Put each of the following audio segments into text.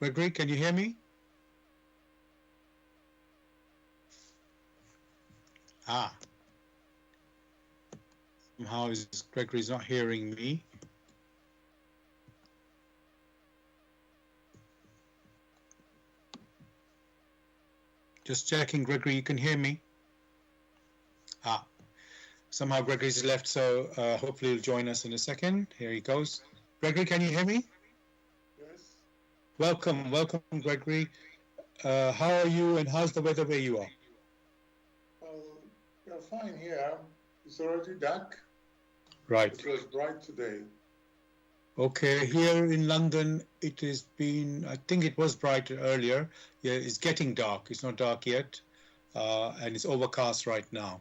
Gregory, can you hear me? Ah, somehow Gregory's not hearing me. Just checking, Gregory, you can hear me? Ah, somehow Gregory's left, so hopefully he'll join us in a second. Here he goes. Gregory, can you hear me? Yes. Welcome, Gregory. How are you and how's the weather where you are? We are fine here. It's already dark. Right. It was bright today. Okay, here in London, it has been, I think it was bright earlier. Yeah, it's getting dark. It's not dark yet, and it's overcast right now.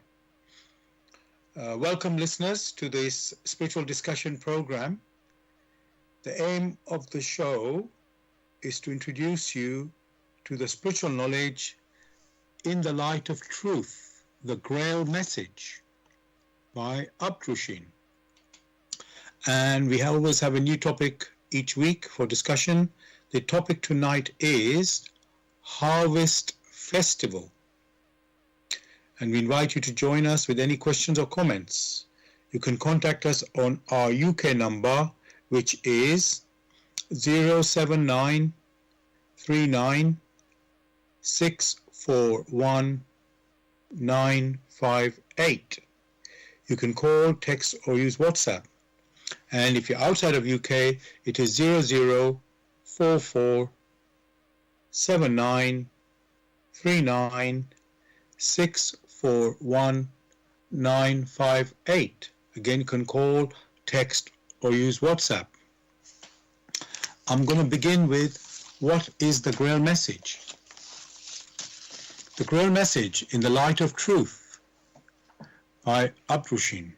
Welcome, listeners, to this spiritual discussion program. The aim of the show is to introduce you to the spiritual knowledge in the light of truth, the Grail message by Abdrushin. And we always have a new topic each week for discussion. The topic tonight is Harvest Festival. And we invite you to join us with any questions or comments. You can contact us on our UK number, which is 079 39 641 958. You can call, text or use WhatsApp. And if you're outside of UK, it is 0044 79 39 641 958. Again, you can call, text or use WhatsApp. I'm going to begin with what is the Grail message? The Grail message in the light of truth by Abdrushin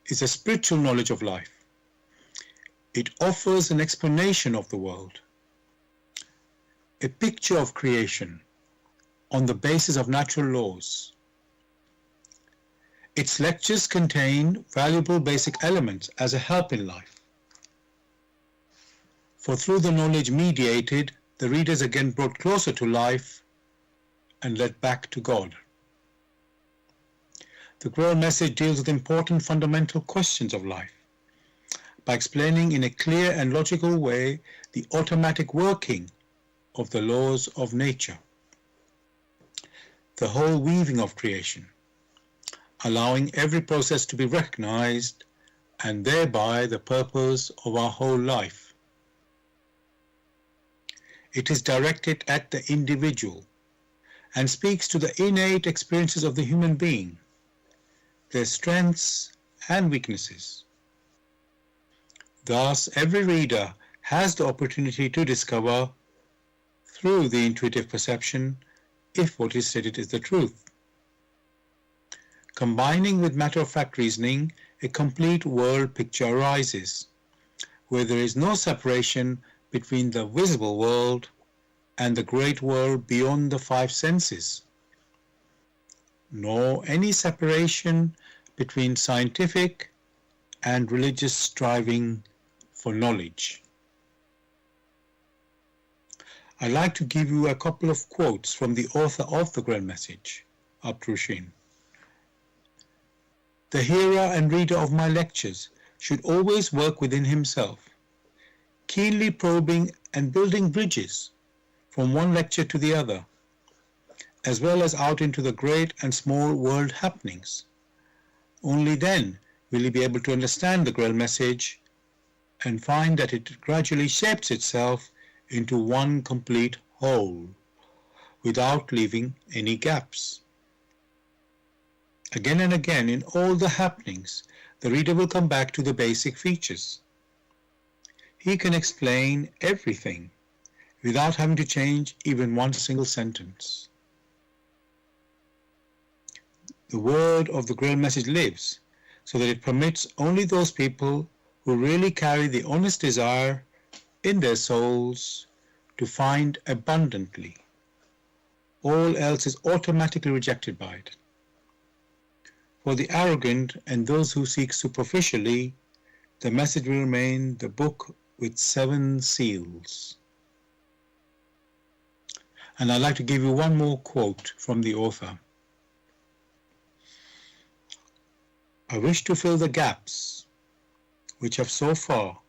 is a spiritual knowledge of life. It offers an explanation of the world, a picture of creation on the basis of natural laws. Its lectures contain valuable basic elements as a help in life. For through the knowledge mediated, the reader is again brought closer to life and led back to God. The Grail message deals with important fundamental questions of life by explaining in a clear and logical way the automatic working of the laws of nature, the whole weaving of creation, allowing every process to be recognized and thereby the purpose of our whole life. It is directed at the individual and speaks to the innate experiences of the human being, their strengths and weaknesses. Thus, every reader has the opportunity to discover, through the intuitive perception, if what is stated is the truth. Combining with matter-of-fact reasoning, a complete world picture arises, where there is no separation between the visible world and the great world beyond the five senses, nor any separation between scientific and religious striving for knowledge. I'd like to give you a couple of quotes from the author of the Grail message, Abdrushin. The hearer and reader of my lectures should always work within himself, keenly probing and building bridges from one lecture to the other, as well as out into the great and small world happenings. Only then will he be able to understand the Grail message and find that it gradually shapes itself into one complete whole, without leaving any gaps. Again and again, in all the happenings, the reader will come back to the basic features. He can explain everything without having to change even one single sentence. The word of the Grail message lives, so that it permits only those people who really carry the honest desire in their souls to find abundantly. All else is automatically rejected by it. For the arrogant and those who seek superficially, the message will remain the book with 7 seals. And I'd like to give you one more quote from the author. I wish to fill the gaps which have so far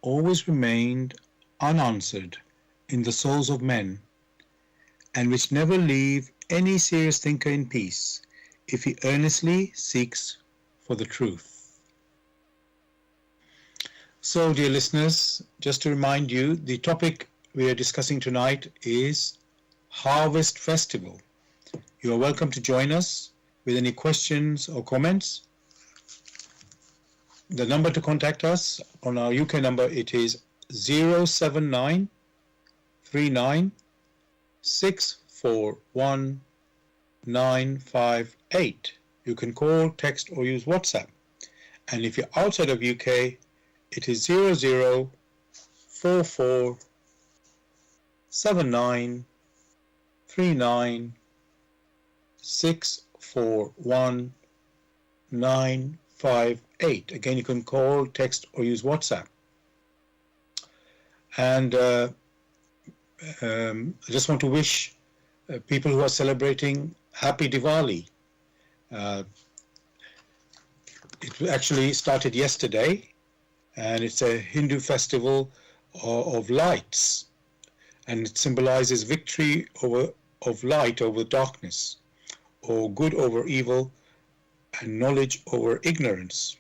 always remained unanswered in the souls of men, and which never leave any serious thinker in peace if he earnestly seeks for the truth. So, dear listeners, just to remind you, the topic we are discussing tonight is Harvest Festival. You are welcome to join us with any questions or comments. The number to contact us on our UK number, it is 079 39 641 958. You can call, text or use WhatsApp. And if you're outside of UK, it is 0044 79 39 641 958. Again, you can call, text or use WhatsApp. And I just want to wish people who are celebrating Happy Diwali. It actually started yesterday, and it's a Hindu festival of lights, and it symbolizes victory of light over darkness, or good over evil, and knowledge over ignorance.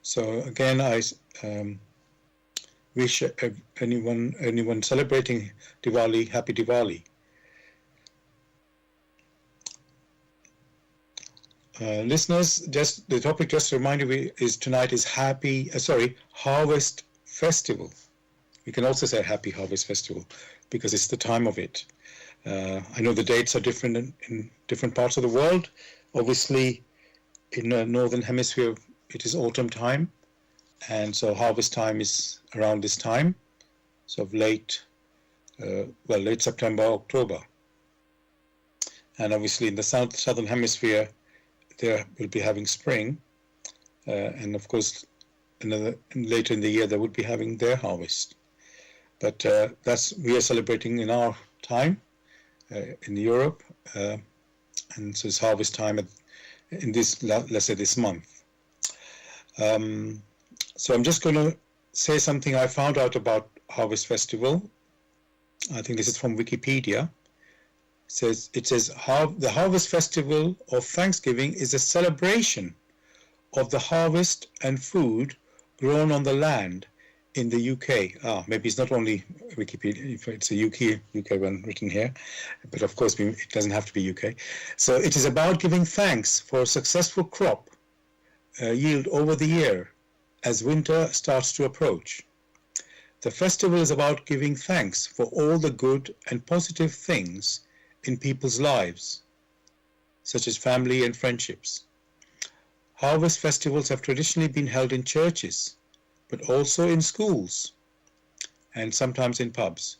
So again, I wish anyone celebrating Diwali, Happy Diwali. Listeners, the topic just to remind you is tonight is Harvest Festival. We can also say Happy Harvest Festival because it's the time of it. I know the dates are different in different parts of the world. Obviously, in the Northern Hemisphere, it is autumn time, and so harvest time is around this time, so late September, October. And obviously in the Southern Hemisphere, they will be having spring, and of course, later in the year, they would be having their harvest. But we are celebrating in our time, in Europe, and so it's harvest time in this, let's say, this month. So I'm just going to say something I found out about Harvest Festival. I think this is from Wikipedia. It says the Harvest Festival of Thanksgiving is a celebration of the harvest and food grown on the land in the UK. Maybe it's not only Wikipedia, if it's a UK one written here, but of course it doesn't have to be UK. So it is about giving thanks for a successful crop yield over the year as winter starts to approach. The festival is about giving thanks for all the good and positive things in people's lives, such as family and friendships. Harvest festivals have traditionally been held in churches, but also in schools and sometimes in pubs.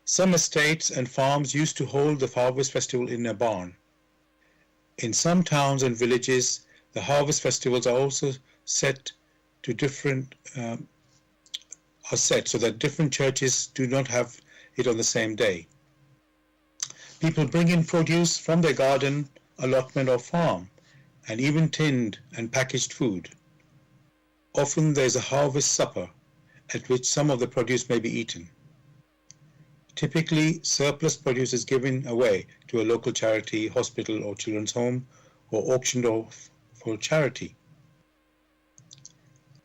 Some estates and farms used to hold the Harvest Festival in a barn. In some towns and villages, the harvest festivals are also set so that different churches do not have it on the same day. People bring in produce from their garden, allotment or farm, and even tinned and packaged food. Often there is a harvest supper at which some of the produce may be eaten. Typically, surplus produce is given away to a local charity, hospital or children's home, or auctioned off for charity.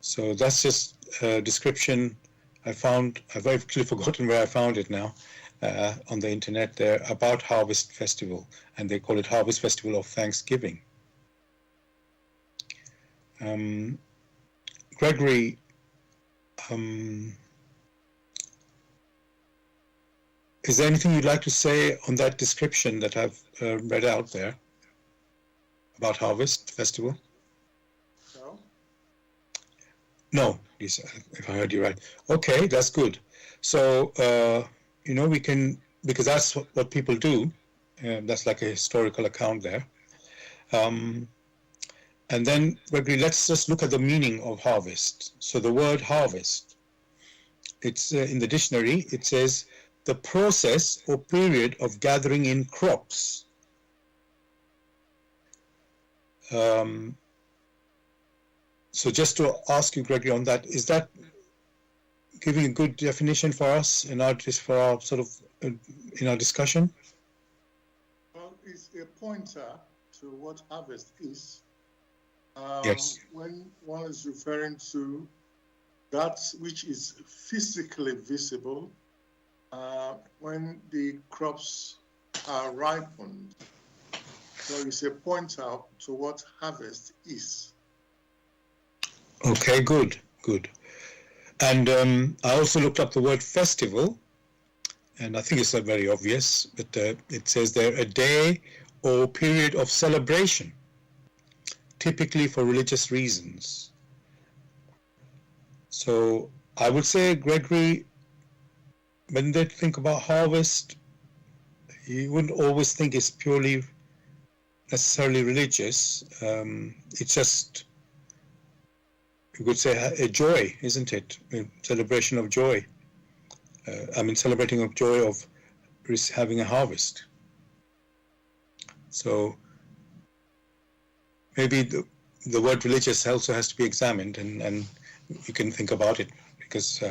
So that's just a description I found. I've actually forgotten where I found it now, on the internet there, about Harvest Festival, and they call it Harvest Festival of Thanksgiving. Gregory, is there anything you'd like to say on that description that I've read out there about Harvest Festival? No, Lisa, if I heard you right. Okay, that's good. So, we can, because that's what people do. That's like a historical account there. And then, Gregory, let's just look at the meaning of harvest. So the word harvest, it's in the dictionary, it says the process or period of gathering in crops. So just to ask you, Gregory, on that, is that giving a good definition for us in our in our discussion? Well, it's a pointer to what harvest is. Yes. When one is referring to that which is physically visible, when the crops are ripened. So it's a pointer to what harvest is. Okay, good. And I also looked up the word festival, and I think it's very obvious, but it says there a day or period of celebration, typically for religious reasons. So I would say, Gregory, when they think about harvest, you wouldn't always think it's purely necessarily religious. It's just, you could say, a joy, isn't it? A celebration of joy. Celebrating of joy of having a harvest. So maybe the word religious also has to be examined, and you can think about it, because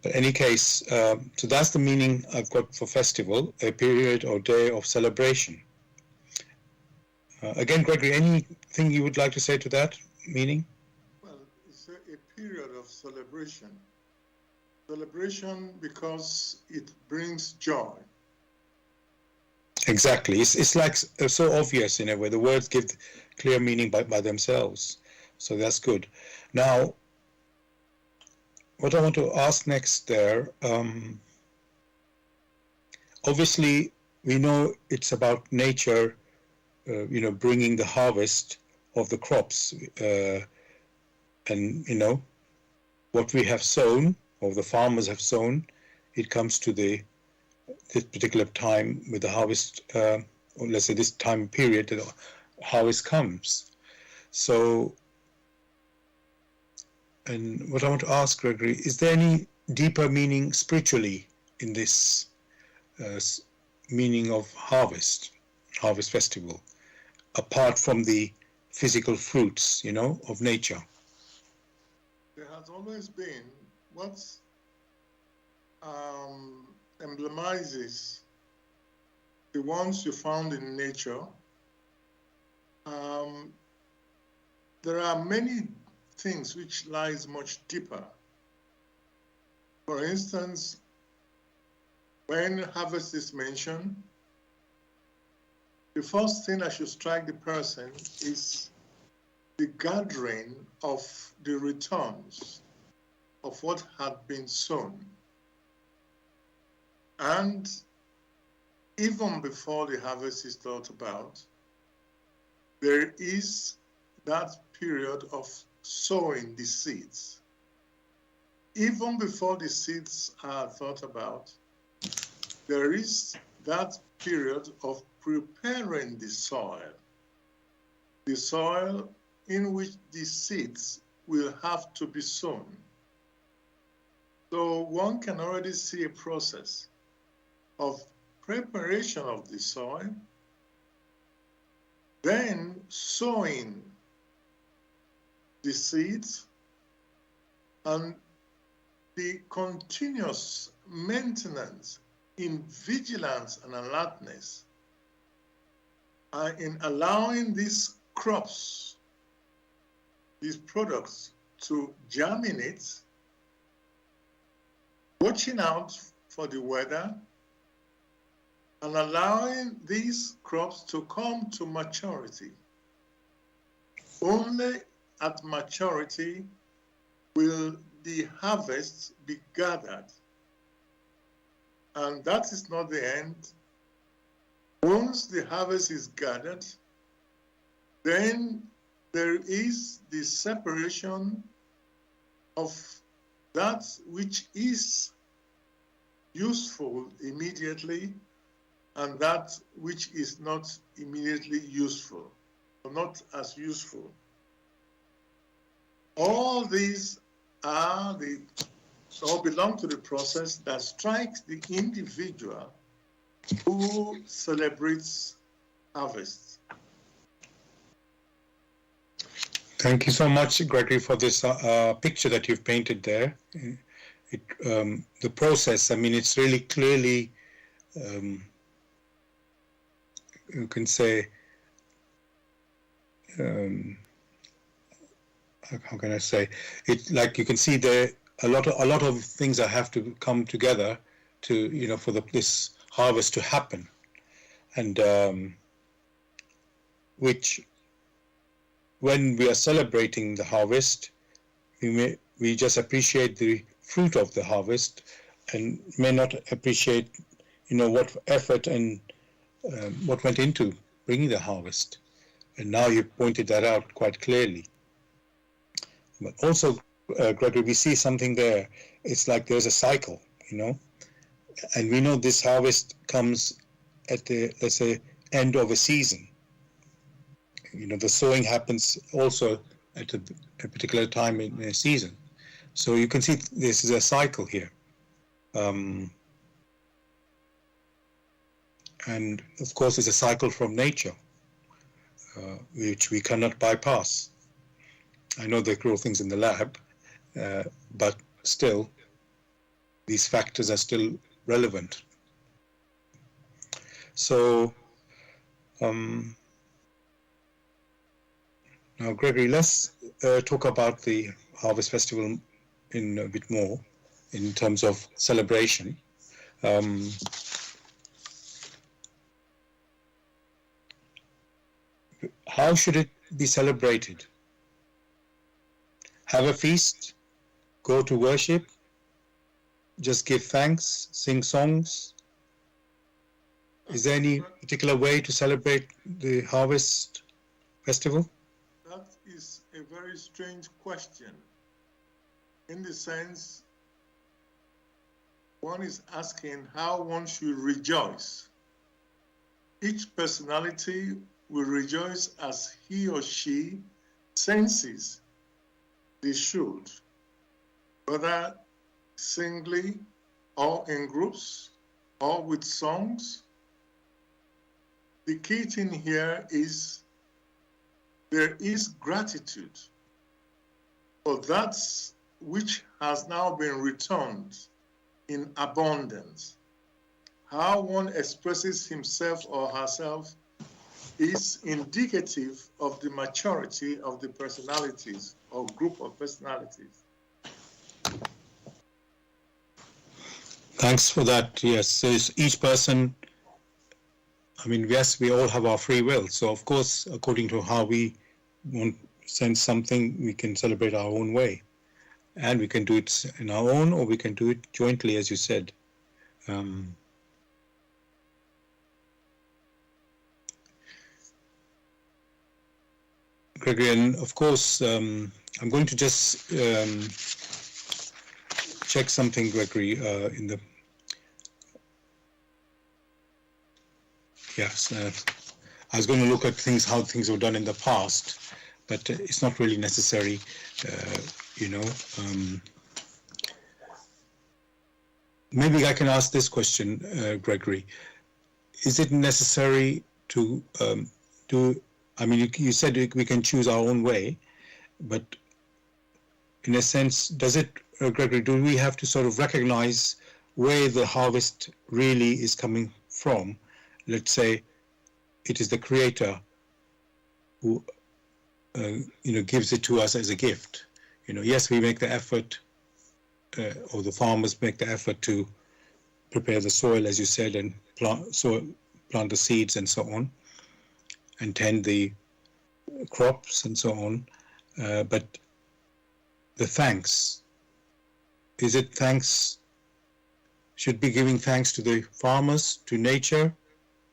but in any case, so that's the meaning I've got for festival, a period or day of celebration. Again, Gregory, anything you would like to say to that meaning? Well, it's a period of celebration. Celebration because it brings joy. Exactly. It's like so obvious in a way. The words give clear meaning by themselves. So that's good. Now, what I want to ask next there, obviously we know it's about nature, bringing the harvest of the crops, and what we have sown, or the farmers have sown, it comes to this particular time with the harvest, or let's say this time period, the harvest comes. So, and what I want to ask, Gregory, is there any deeper meaning spiritually in this meaning of harvest festival, apart from the physical fruits, of nature? There has always been what emblemizes the ones you found in nature. There are many things which lies much deeper. For instance, when harvest is mentioned, the first thing that should strike the person is the gathering of the returns of what had been sown. And even before the harvest is thought about, there is that period of sowing the seeds. Even before the seeds are thought about, there is that period of preparing the soil in which the seeds will have to be sown. So one can already see a process of preparation of the soil, then sowing the seeds, and the continuous maintenance in vigilance and alertness in allowing these crops, these products to germinate, watching out for the weather, and allowing these crops to come to maturity. Only at maturity will the harvest be gathered. And that is not the end. Once the harvest is gathered, then there is the separation of that which is useful immediately and that which is not immediately useful, or not as useful. All these are the or belong to the process that strikes the individual who celebrates harvest. Thank you so much, Gregory, for this picture that you've painted there. The process, I mean, it's really clearly, you can say, how can I say it? Like you can see there, a lot of things that have to come together to, for this harvest to happen, and which, when we are celebrating the harvest, we just appreciate the fruit of the harvest, and may not appreciate, what effort and what went into bringing the harvest. And now you pointed that out quite clearly. But also, Gregory, we see something there. It's like there's a cycle, and we know this harvest comes at the, let's say, end of a season. The sowing happens also at a particular time in a season. So you can see this is a cycle here. And of course, it's a cycle from nature, which we cannot bypass. I know they grow things in the lab, but still, these factors are still relevant. So, now, Gregory, let's talk about the Harvest Festival in a bit more in terms of celebration. How should it be celebrated? Have a feast, go to worship, just give thanks, sing songs? Is there any particular way to celebrate the Harvest Festival? That is a very strange question, in the sense one is asking how one should rejoice. Each personality will rejoice as he or she senses they should, whether singly or in groups or with songs. The key thing here is there is gratitude for that which has now been returned in abundance. How one expresses himself or herself is indicative of the maturity of the personalities or group of personalities. Thanks for that. Yes, so each person, I mean, yes, we all have our free will. So, of course, according to how we want to sense something, we can celebrate our own way. And we can do it in our own, or we can do it jointly, as you said. Gregory, and of course, I'm going to just check something, Gregory, in the... Yes, I was going to look at how things were done in the past, but it's not really necessary, Maybe I can ask this question, Gregory. Is it necessary to do... I mean, you said we can choose our own way, but in a sense, does it, Gregory, do we have to sort of recognize where the harvest really is coming from? Let's say it is the Creator who, gives it to us as a gift. Yes, we make the effort, or the farmers make the effort to prepare the soil, as you said, and plant the seeds and so on, and tend the crops and so on. But the thanks, is it thanks, should be giving thanks to the farmers, to nature,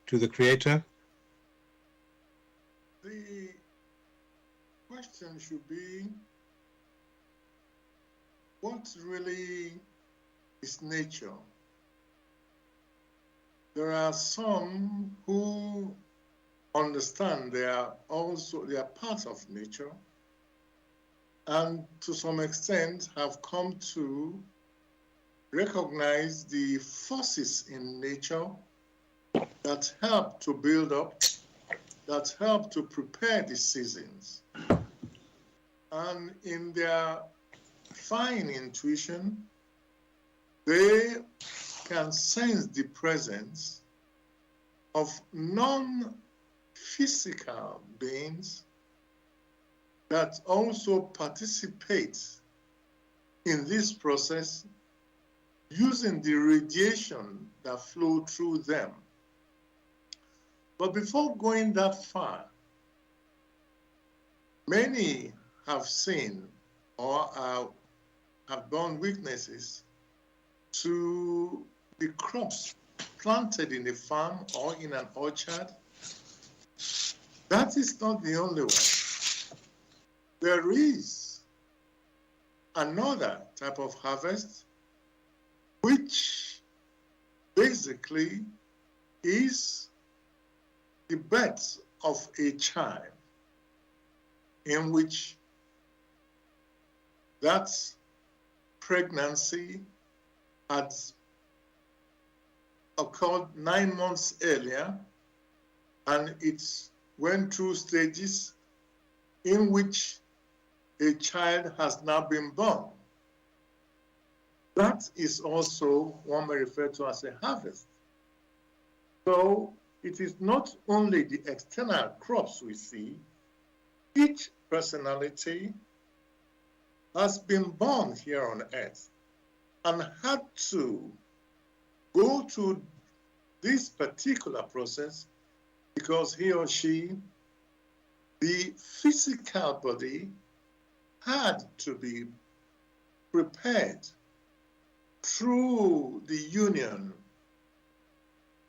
to the Creator? The question should be, what really is nature? There are some who understand they are part of nature, and to some extent have come to recognize the forces in nature that help to build up, that help to prepare the seasons. And in their fine intuition, they can sense the presence of non-physical beings that also participate in this process using the radiation that flow through them. But before going that far, many have seen or have borne witnesses to the crops planted in a farm or in an orchard. That is not the only one. There is another type of harvest which basically is the birth of a child, in which that pregnancy had occurred 9 months earlier, and it went through stages in which a child has now been born. That is also one may refer to as a harvest. So it is not only the external crops we see, each personality has been born here on earth and had to go through this particular process because he or she, the physical body, had to be prepared through the union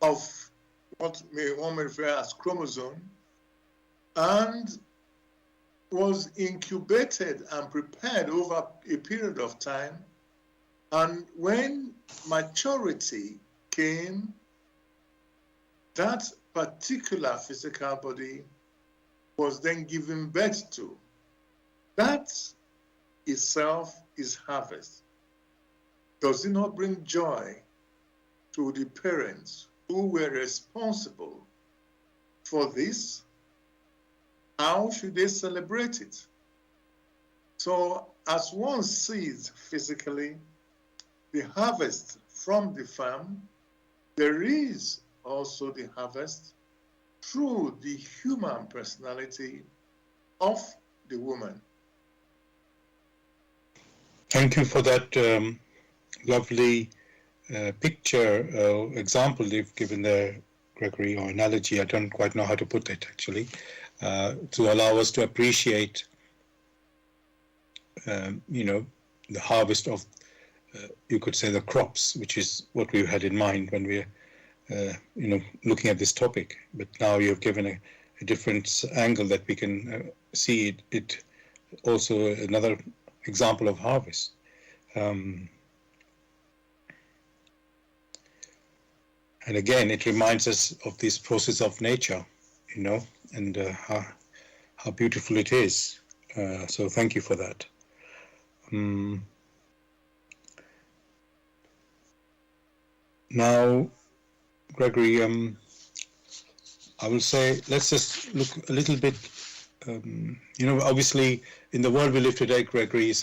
of what one may refer as chromosome, and was incubated and prepared over a period of time. And when maturity came, that particular physical body was then given birth to. That itself is harvest. Does it not bring joy to the parents who were responsible for this? How should they celebrate it? So as one sees physically the harvest from the farm, there is also the harvest through the human personality of the woman. Thank you for that lovely picture example you've given there, Gregory, or analogy. I don't quite know how to put it actually, to allow us to appreciate, the harvest of, you could say, the crops, which is what we had in mind when we're, looking at this topic. But now you've given a different angle that we can see it also another example of harvest. And again, it reminds us of this process of nature, and how beautiful it is. So thank you for that. Now, Gregory, I will say, let's just look a little bit, obviously in the world we live today, Gregory,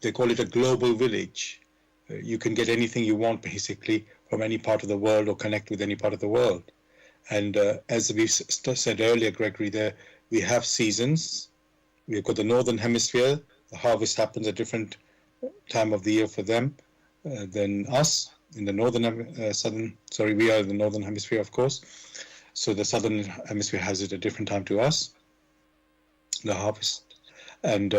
they call it a global village. You can get anything you want, basically, from any part of the world or connect with any part of the world. And as we said earlier, Gregory, we have seasons. We've got the Northern Hemisphere. The harvest happens at a different time of the year for them than us. In the we are in the Northern Hemisphere, of course. So the Southern Hemisphere has it at a different time to us, the harvest. And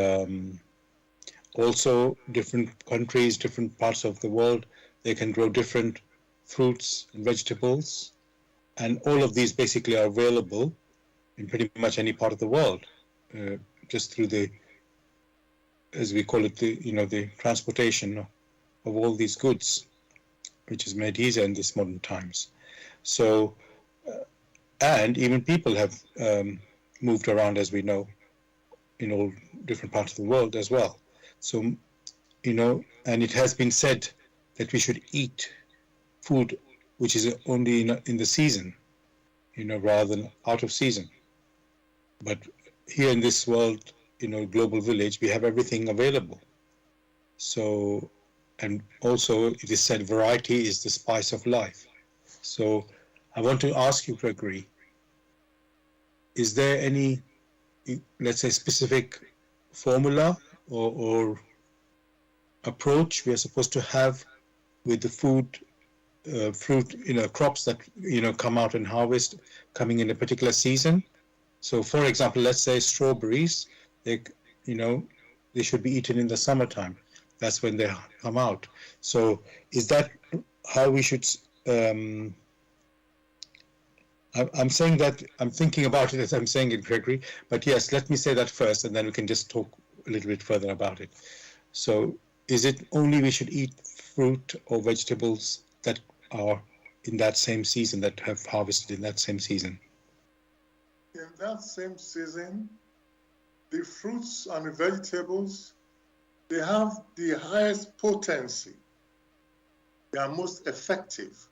also different countries, different parts of the world, they can grow different fruits and vegetables. And all of these basically are available in pretty much any part of the world, just through the, as we call it, the transportation of all these goods, which is made easier in these modern times. So, and even people have moved around, as we know, in all different parts of the world as well. So, and it has been said that we should eat food which is only in the season, rather than out of season. But here in this world, global village, we have everything available. So, and also it is said variety is the spice of life. So I want to ask you, Gregory, is there any, let's say, specific formula or approach we are supposed to have with the fruit, crops that, come out and harvest coming in a particular season? So, for example, let's say strawberries, they should be eaten in the summertime. That's when they come out. So, is that how we should? I'm saying that I'm thinking about it as I'm saying it, Gregory. But yes, let me say that first, and then we can just talk a little bit further about it. So, is it only we should eat fruit or vegetables that are in that same season, that have harvested in that same season? In that same season, the fruits and the vegetables, they have the highest potency. They are most effective.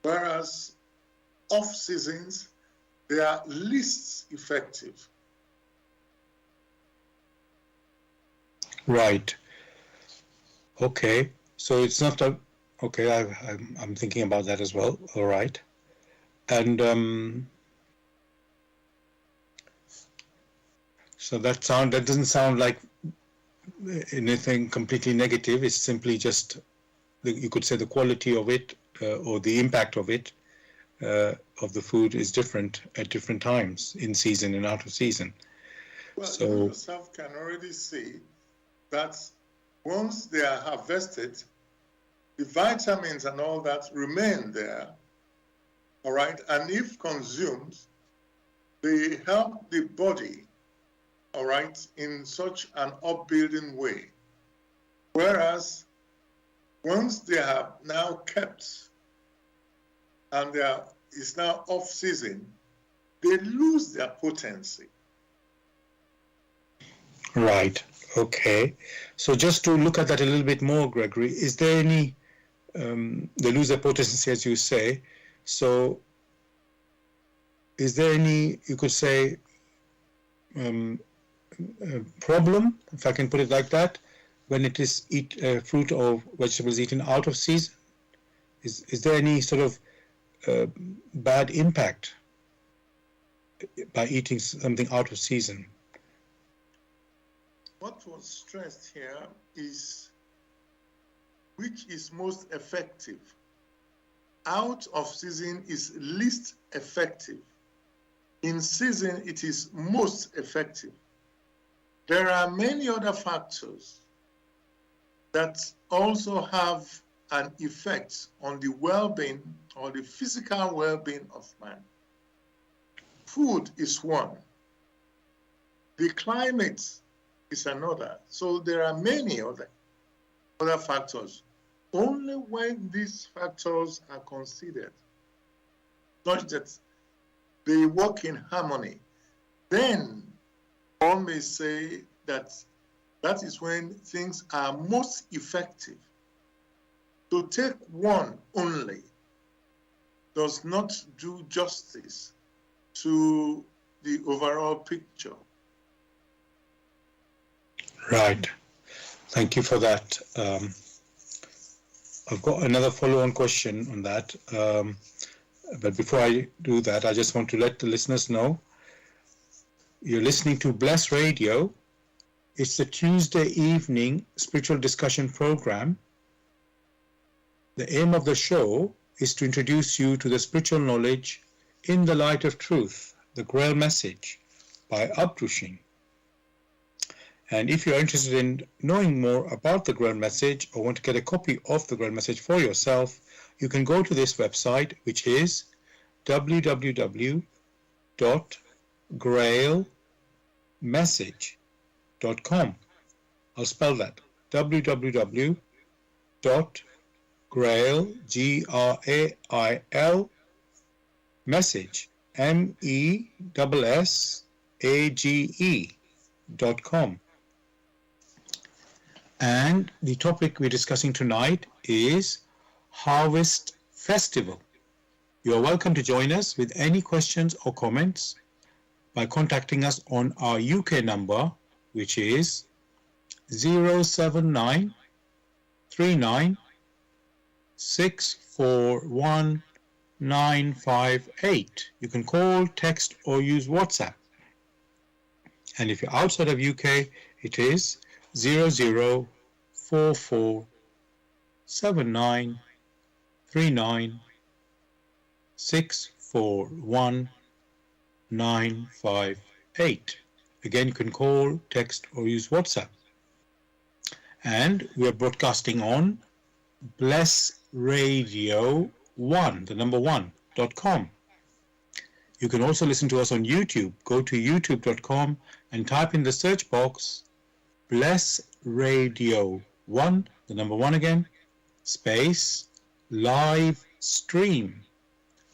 Whereas off seasons, they are least effective. Right. Okay. So it's not a, okay, I'm thinking about that as well. All right. And so that doesn't sound like anything completely negative. It's simply just, you could say, the quality of it or the impact of it, of the food, is different at different times, in season and out of season. Well, so you yourself can already see that once they are harvested, the vitamins and all that remain there, all right? And if consumed, they help the body, all right, in such an upbuilding way. Whereas once they are now kept and it's now off season, they lose their potency. Right. Okay. So just to look at that a little bit more, Gregory, is there any, they lose their potency, as you say. So is there any, you could say, problem, if I can put it like that, when it is fruit or vegetables eaten out of season? Is there any sort of bad impact by eating something out of season? What was stressed here is which is most effective. Out of season is least effective. In season, it is most effective. There are many other factors that also have an effect on the well-being or the physical well-being of man. Food is one. The climate is another. So there are many other factors. Only when these factors are considered, such that they work in harmony, then one may say that that is when things are most effective. To take one only does not do justice to the overall picture. Right. Thank you for that. I've got another follow-on question on that. But before I do that, I just want to let the listeners know you're listening to Bless Radio. It's the Tuesday evening spiritual discussion program. The aim of the show is to introduce you to the spiritual knowledge in the light of truth, the Grail message by Abdushin. And if you're interested in knowing more about the Grail message or want to get a copy of the Grail message for yourself, you can go to this website, which is www.grailmessage.com. I'll spell that, www.grail, Grail, message, MESSAGE.com. And the topic we're discussing tonight is Harvest Festival. You're welcome to join us with any questions or comments by contacting us on our UK number, which is 079 39 641 958. You can call, text, or use WhatsApp. And if you're outside of UK, it is 0044 79 39 641 958. Again, you can call, text, or use WhatsApp. And we are broadcasting on Bless Radio 1, the number 1.com. You can also listen to us on YouTube. Go to youtube.com and type in the search box Bless Radio 1, the number 1 again, space, live stream.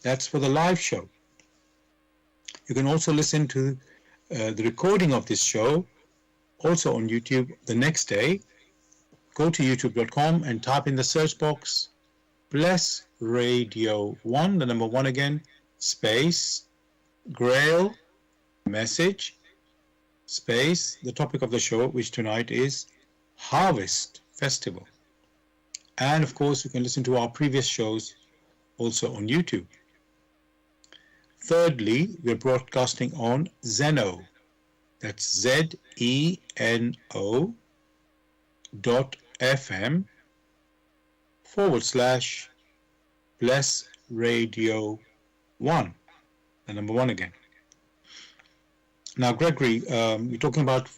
That's for the live show. You can also listen to the recording of this show also on YouTube the next day. Go to youtube.com and type in the search box Bless Radio 1, the number 1 again, space, Grail, message, space, the topic of the show, which tonight is Harvest Festival. And of course, you can listen to our previous shows also on YouTube. Thirdly, we're broadcasting on Zeno. That's ZENO.FM/Bless Radio 1, the number 1 again. Now, Gregory, you're talking about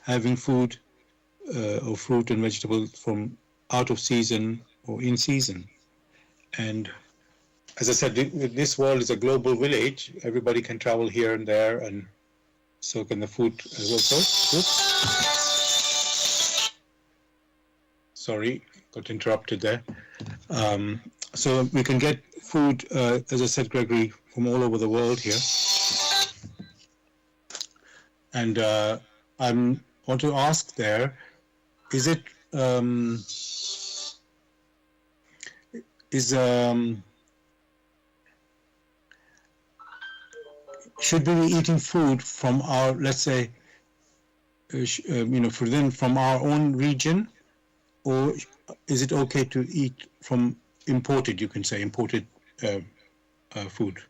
having food or fruit and vegetables from out of season or in season. And as I said, this world is a global village. Everybody can travel here and there, and so can the food as well. So, oops. Sorry, got interrupted there. So we can get food, as I said, Gregory, from all over the world here. And I want to ask there, is it, should we be eating food from our, let's say, from our own region, or is it okay to eat from imported, you can say, imported food?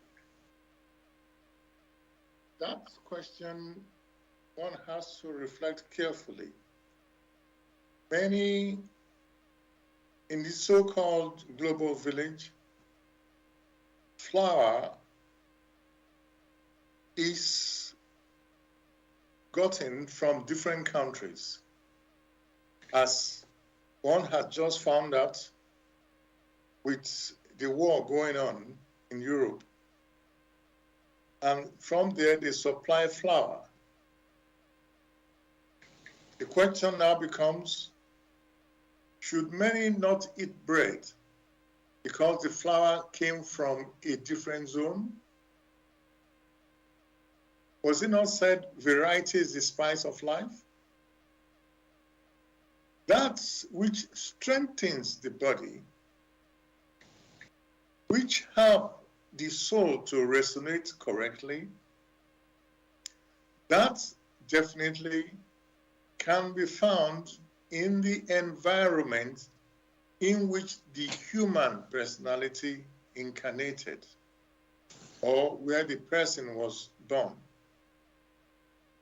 That question, one has to reflect carefully. Many in the so-called global village, flour is gotten from different countries. As one had just found out with the war going on in Europe. And from there, they supply flour. The question now becomes, should many not eat bread because the flour came from a different zone? Was it not said, variety is the spice of life? That which strengthens the body, which help the soul to resonate correctly, that definitely can be found in the environment in which the human personality incarnated, or where the person was born.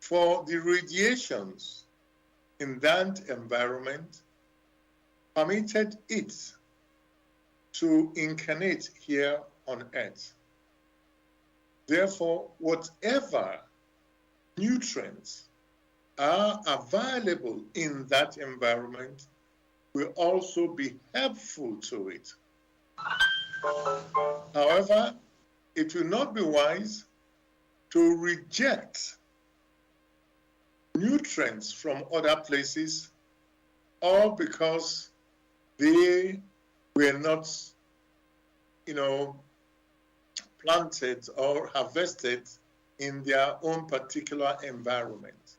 For the radiations in that environment permitted it to incarnate here on earth. Therefore, whatever nutrients are available in that environment will also be helpful to it. However, it will not be wise to reject nutrients from other places, all because they were not, planted or harvested in their own particular environment.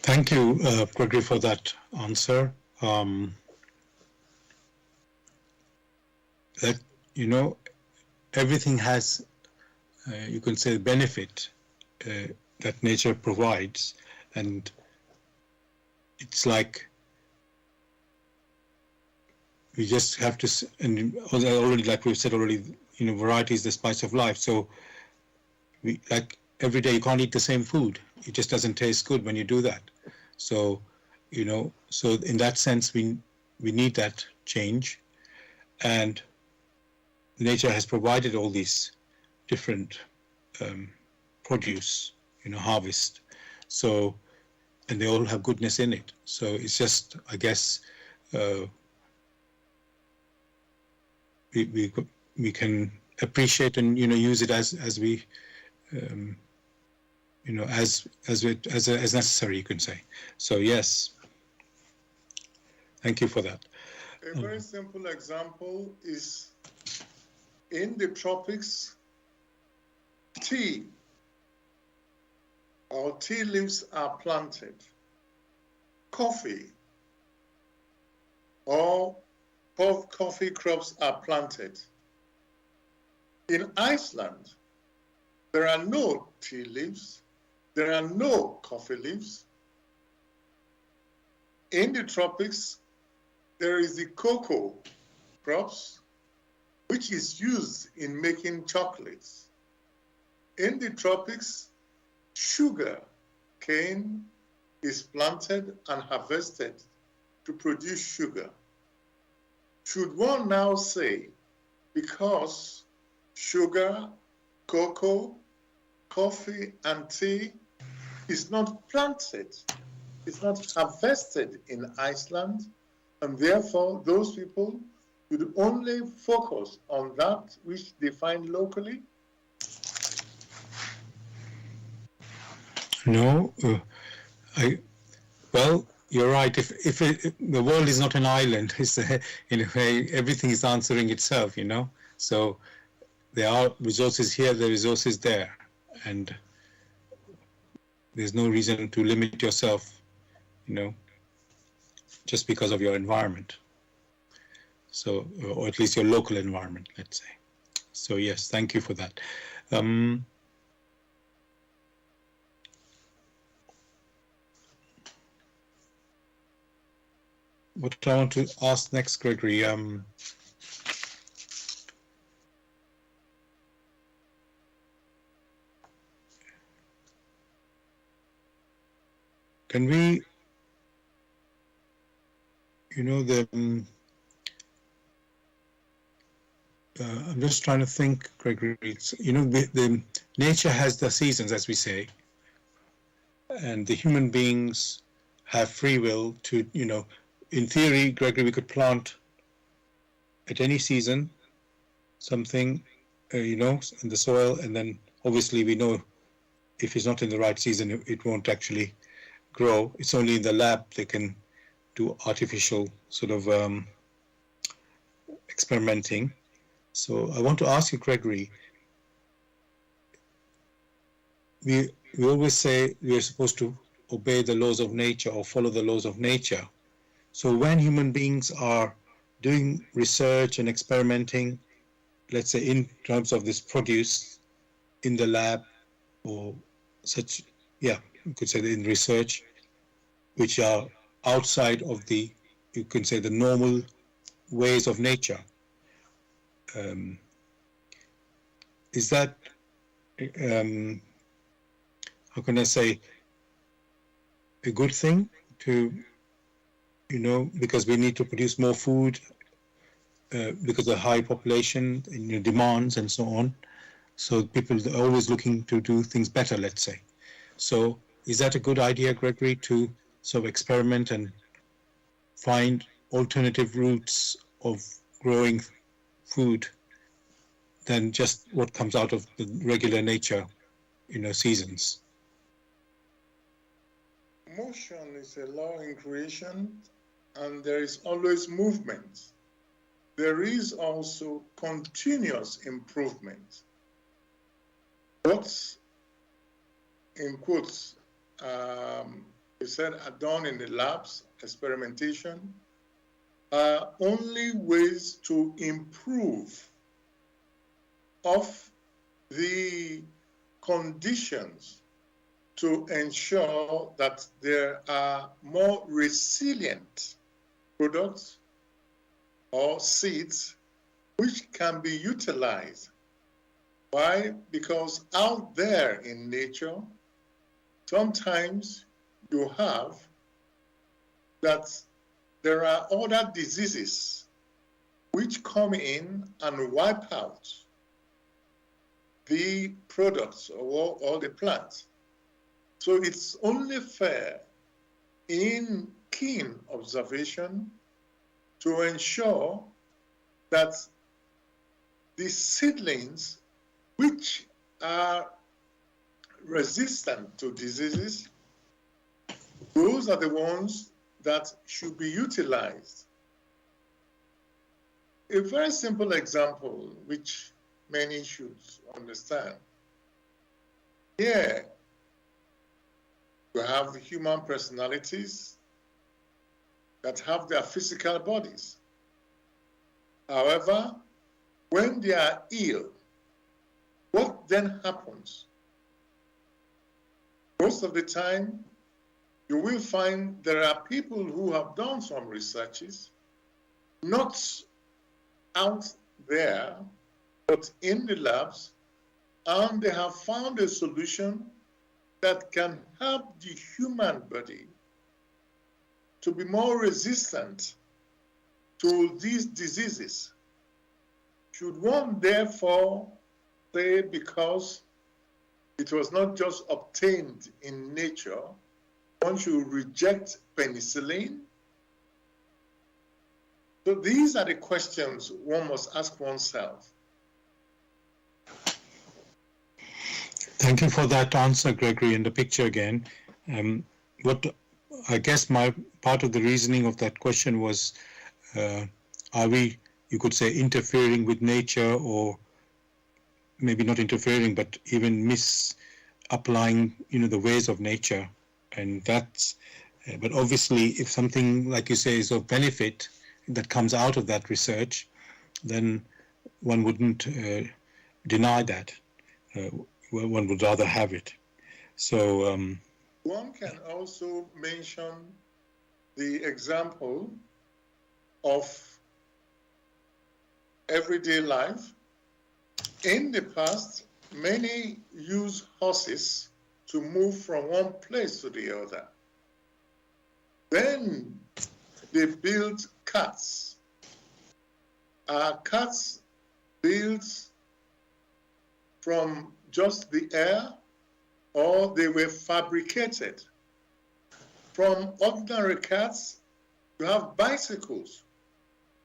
Thank you, Gregory, for that answer. That, you know, everything has, you can say, benefit that nature provides, and it's like we just have to, and already, like we've said already, you know, variety is the spice of life. So we, like, every day you can't eat the same food. It just doesn't taste good when you do that. So, you know, so in that sense, we need that change, and nature has provided all these different produce, you know, harvest. So, and they all have goodness in it. So it's just, I guess, we can appreciate and, you know, use it as we, you know, as necessary, you can say. So yes, thank you for that. A very simple example is in the tropics, tea or tea leaves are planted. Coffee or coffee crops are planted. In Iceland, there are no tea leaves, there are no coffee leaves. In the tropics, there is the cocoa crops, which is used in making chocolates. In the tropics, sugar cane is planted and harvested to produce sugar. Should one now say, because sugar, cocoa, coffee, and tea is not planted, it's not harvested in Iceland, and therefore those people should only focus on that which they find locally? No, well, you're right. If the world is not an island, it's in a way everything is answering itself, you know. So there are resources here, there are resources there, and there's no reason to limit yourself, you know, just because of your environment. So, or at least your local environment, let's say. So yes, thank you for that. What I want to ask next, Gregory, can we, you know, I'm just trying to think, Gregory, you know, the nature has the seasons, as we say, and the human beings have free will to, you know, in theory, Gregory, we could plant at any season something, you know, in the soil, and then obviously we know if it's not in the right season, it won't actually grow. It's only in the lab they can do artificial sort of experimenting. So I want to ask you, Gregory, we always say we are supposed to obey the laws of nature or follow the laws of nature. So when human beings are doing research and experimenting, let's say in terms of this produce in the lab or such, yeah, you could say in research, which are outside of the, you can say, the normal ways of nature. Is that, how can I say, a good thing to, you know, because we need to produce more food because of high population and, you know, demands and so on. So people are always looking to do things better, let's say. So is that a good idea, Gregory, to sort of experiment and find alternative routes of growing food than just what comes out of the regular nature, you know, seasons? Motion is a law in creation, and there is always movement. There is also continuous improvement. What, in quotes, a you said, are done in the labs, experimentation, are only ways to improve of the conditions to ensure that there are more resilient products or seeds which can be utilized. Why? Because out there in nature, sometimes you have that there are other diseases which come in and wipe out the products or the plants. So it's only fair in keen observation to ensure that the seedlings which are resistant to diseases, those are the ones that should be utilized. A very simple example, which many should understand. Here, you have human personalities that have their physical bodies. However, when they are ill, what then happens? Most of the time, you will find there are people who have done some researches, not out there, but in the labs, and they have found a solution that can help the human body to be more resistant to these diseases. Should one therefore say, because it was not just obtained in nature, one should reject penicillin? So these are the questions one must ask oneself. Thank you for that answer, Gregory, and the picture again. What I guess my part of the reasoning of that question was, are we, you could say, interfering with nature, or maybe not interfering, but even misapplying, the ways of nature? And that's, but obviously, if something, like you say, is of benefit that comes out of that research, then one wouldn't deny that. One would rather have it. So one can also mention the example of everyday life. In the past, many use horses to move from one place to the other. Then they built carts. Are carts built from just the air, or they were fabricated? From ordinary carts, you have bicycles.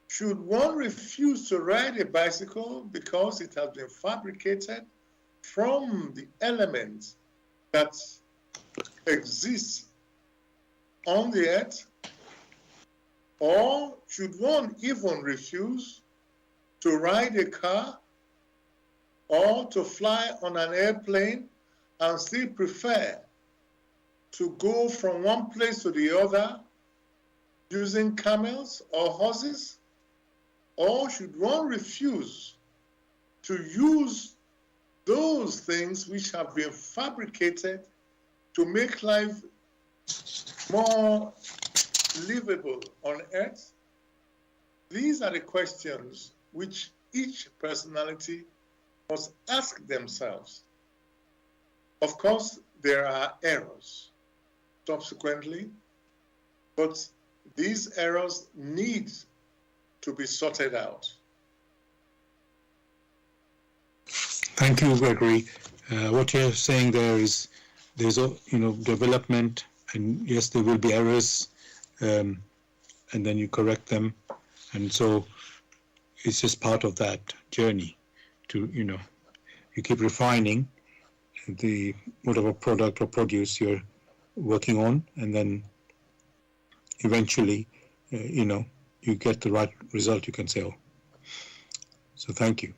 Should one refuse to ride a bicycle because it has been fabricated from the elements that exist on the earth? Or should one even refuse to ride a car or to fly on an airplane and still prefer to go from one place to the other using camels or horses? Or should one refuse to use those things which have been fabricated to make life more livable on earth? These are the questions which each personality must ask themselves. Of course, there are errors subsequently, but these errors need to be sorted out. Thank you, Gregory. What you're saying there is there's a development, and yes, there will be errors, and then you correct them, and so it's just part of that journey. To you keep refining the whatever product or produce you're working on, and then eventually, you get the right result, you can say. So thank you.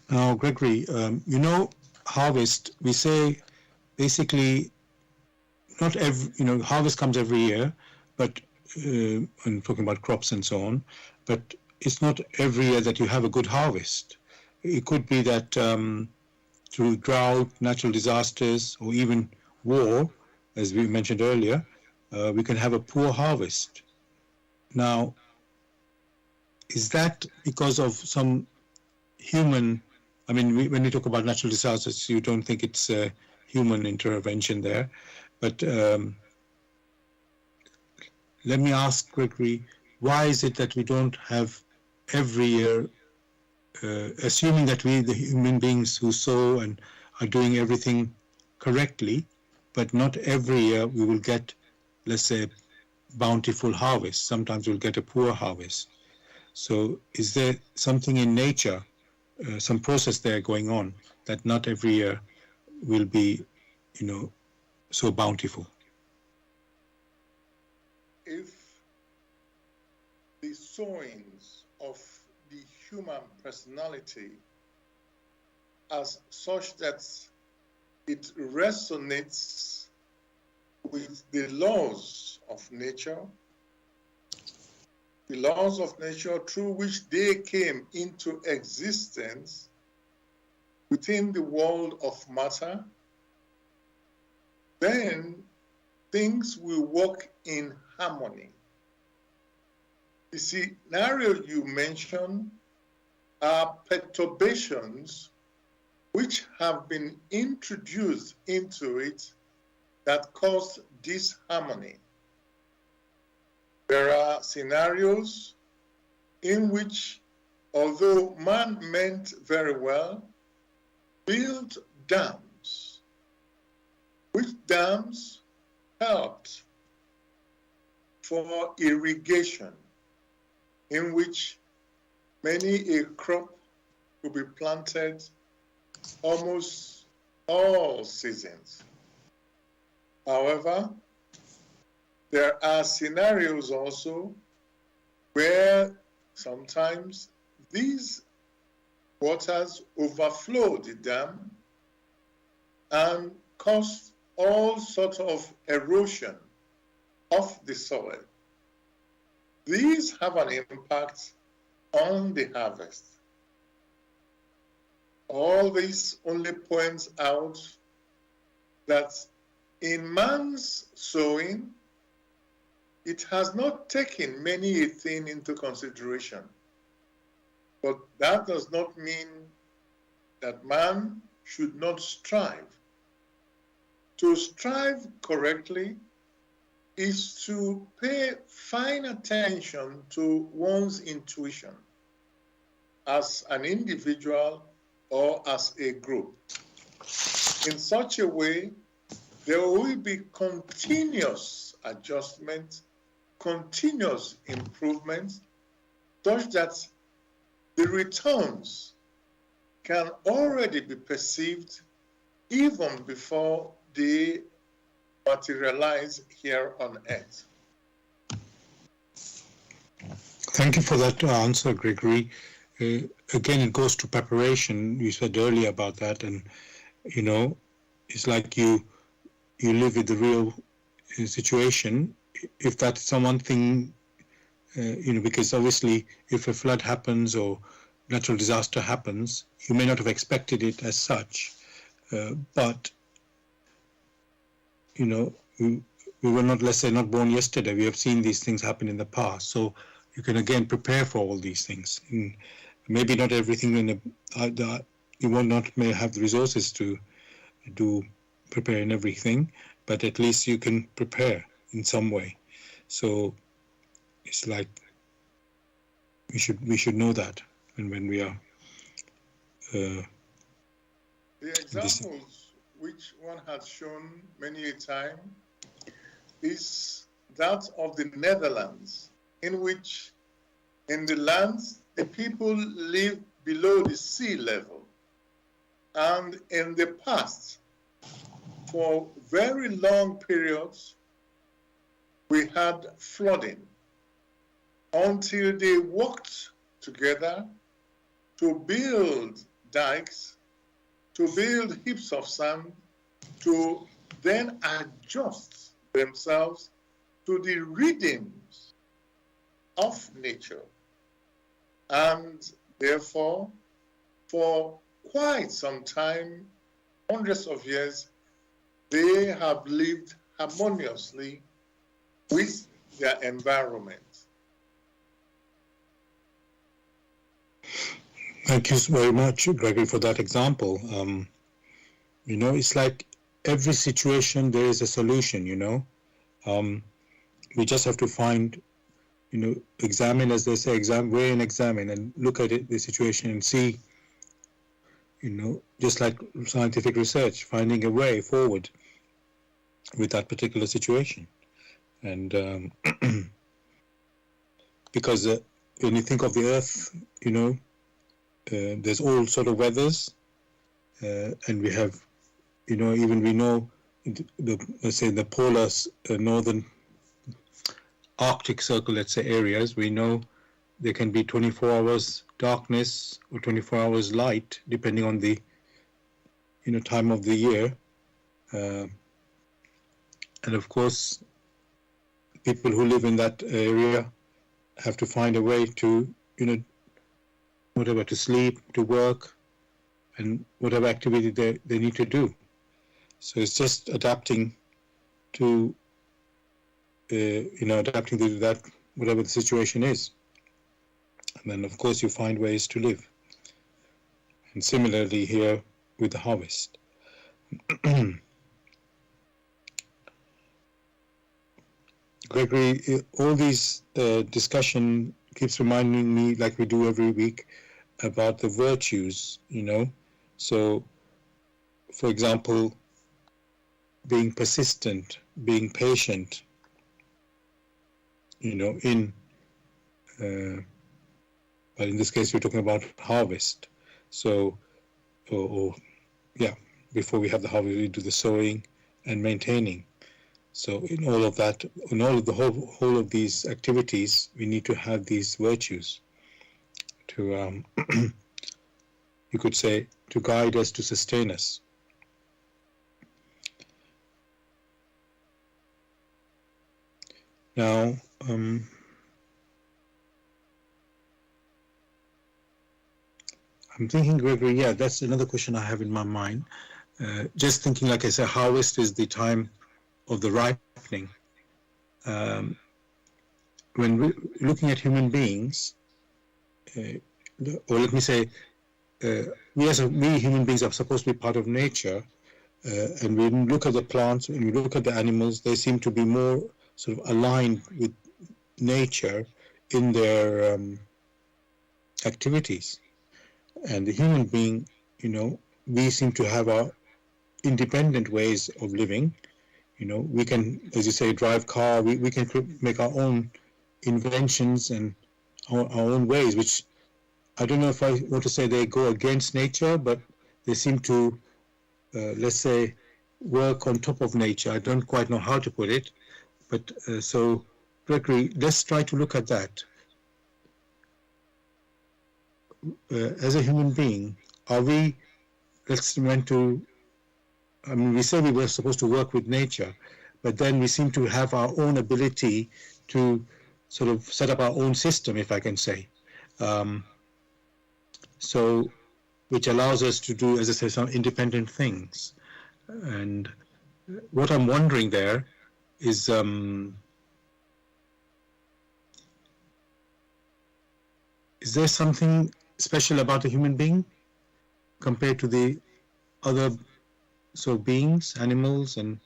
Now, Gregory, harvest, we say basically not every, harvest comes every year, but I'm talking about crops and so on, but it's not every year that you have a good harvest. It could be that through drought, natural disasters, or even war, as we mentioned earlier, we can have a poor harvest. Now, is that because of some human, when we talk about natural disasters, you don't think it's human intervention there, but let me ask Gregory, why is it that we don't have every year, assuming that we, the human beings who sow and are doing everything correctly, but not every year we will get, let's say, bountiful harvest. Sometimes we'll get a poor harvest. So is there something in nature, some process there going on that not every year will be, so bountiful? If the sowings of the human personality as such that it resonates with the laws of nature through which they came into existence within the world of matter, then things will work in harmony. The scenario you mentioned are perturbations which have been introduced into it that cause disharmony. There are scenarios in which, although man meant very well, built dams, which dams helped for irrigation, in which many a crop could be planted almost all seasons. However, there are scenarios also where sometimes these waters overflow the dam and cause all sorts of erosion of the soil. These have an impact on the harvest. All this only points out that in man's sowing, it has not taken many a thing into consideration. But that does not mean that man should not strive. To strive correctly is to pay fine attention to one's intuition as an individual or as a group. In such a way, there will be continuous adjustment, continuous improvement, such that the returns can already be perceived even before they materialize here on earth. Thank you for that answer, Gregory. Again, it goes to preparation. You said earlier about that, and it's like you live with the real situation. If that's one thing, because obviously, if a flood happens or natural disaster happens, you may not have expected it as such, but we were not, let's say, not born yesterday. We have seen these things happen in the past, so you can again prepare for all these things. And maybe not everything you may have the resources to prepare in everything, but at least you can prepare in some way. So it's like we should know that, and when we are the examples which one has shown many a time is that of the Netherlands, in which in the lands the people live below the sea level, and in the past, for very long periods, we had flooding until they worked together to build dikes, to build heaps of sand, to then adjust themselves to the rhythms of nature. And therefore, for quite some time, hundreds of years, they have lived harmoniously with their environment. Thank you very much, Gregory, for that example. It's like every situation there is a solution, we just have to find, examine, as they say, weigh and examine and look at it, the situation, and see, just like scientific research, finding a way forward with that particular situation. And because when you think of the Earth, there's all sort of weathers, and we have, even we know, let's say the polar northern Arctic Circle, let's say, areas, we know there can be 24 hours darkness or 24 hours light, depending on the, time of the year. And of course, people who live in that area have to find a way to, whatever, to sleep, to work, and whatever activity they need to do. So it's just adapting to, adapting to that, whatever the situation is. And then, of course, you find ways to live. And similarly here with the harvest. Gregory, all these discussion keeps reminding me, like we do every week, about the virtues, So, for example, being persistent, being patient, but in this case we're talking about harvest. So, before we have the harvest, we do the sowing and maintaining. So in all of that, in all of the whole of these activities, we need to have these virtues to, you could say, to guide us, to sustain us. Now, I'm thinking, Gregory, that's another question I have in my mind. Just thinking, like I said, harvest is the time of the ripening. When we're looking at human beings, or let me say, we human beings are supposed to be part of nature, and we look at the plants, and we look at the animals, they seem to be more sort of aligned with nature in their activities. And the human being, we seem to have our independent ways of living. We can, as you say, drive car, we can make our own inventions and our own ways, which I don't know if I want to say they go against nature, but they seem to, let's say, work on top of nature. I don't quite know how to put it, but so, Gregory, let's try to look at that. As a human being, are we, we say we were supposed to work with nature, but then we seem to have our own ability to sort of set up our own system, if I can say. So, which allows us to do, as I say, some independent things. And what I'm wondering there is, is there something special about a human being compared to the other beings, animals, and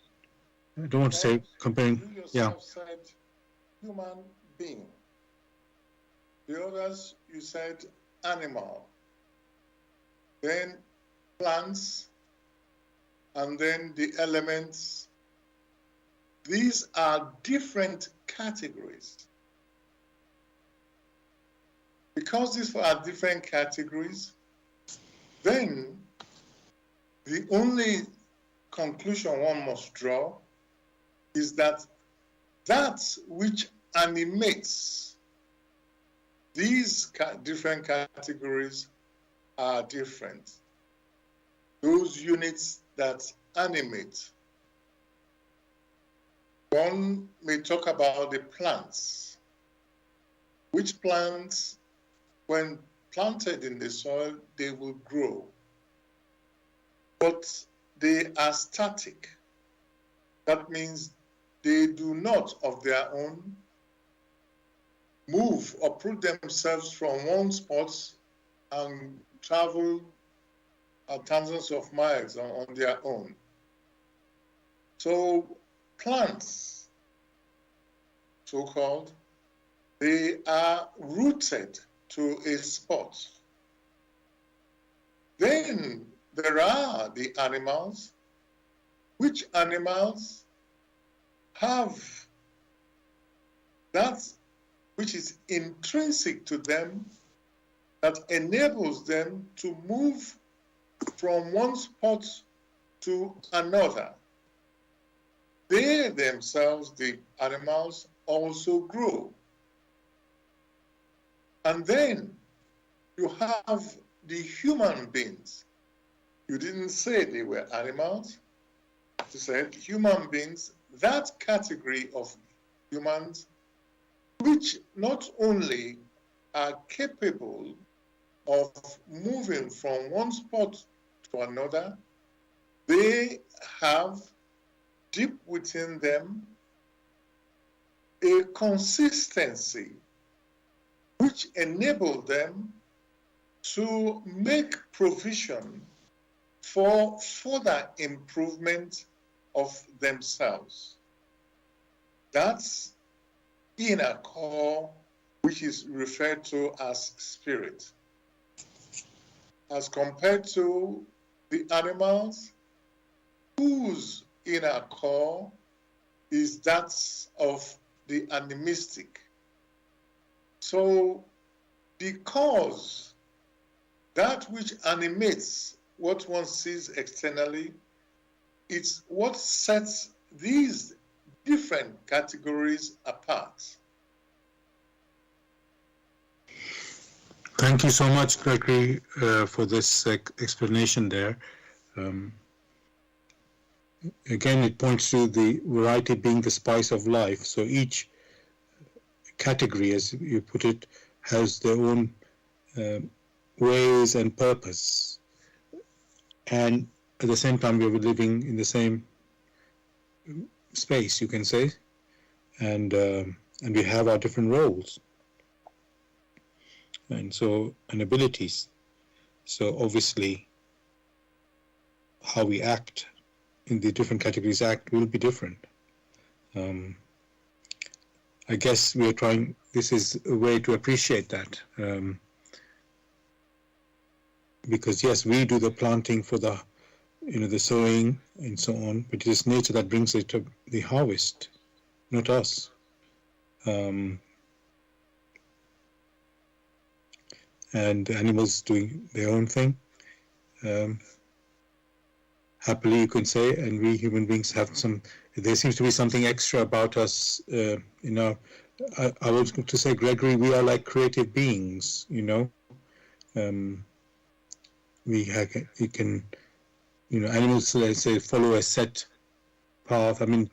I don't want to say comparing. You yourself said human being. The others, you said animal. Then plants, and then the elements. These are different categories. Because these are different categories, then the only conclusion one must draw is that which animates these different categories are different. Those units that animate. One may talk about the plants. Which plants, when planted in the soil, they will grow. But they are static. That means they do not, of their own, move or put themselves from one spot and travel thousands of miles on their own. So plants, so-called, they are rooted to a spot. Then there are the animals, which animals have that which is intrinsic to them that enables them to move from one spot to another. They themselves, the animals, also grow. And then you have the human beings. You didn't say they were animals. You said human beings, that category of humans, which not only are capable of moving from one spot to another, they have deep within them a consistency which enables them to make provision for further improvement of themselves. That's inner core, which is referred to as spirit. As compared to the animals, whose inner core is that of the animistic. So, because that which animates what one sees externally, it's what sets these different categories apart. Thank you so much, Gregory, for this explanation there. Again, it points to the variety being the spice of life. So each category, as you put it, has their own ways and purpose. And at the same time, we are living in the same space, you can say, and we have our different roles and abilities. So obviously, how we act in the different categories will be different. I guess we are trying. This is a way to appreciate that, because yes, we do the planting for the sowing and so on, but it is nature that brings it to the harvest, not us. And the animals doing their own thing, happily you can say, and we human beings have there seems to be something extra about us. I was going to say, Gregory, we are like creative beings, we can, animals, let's say, follow a set path. I mean,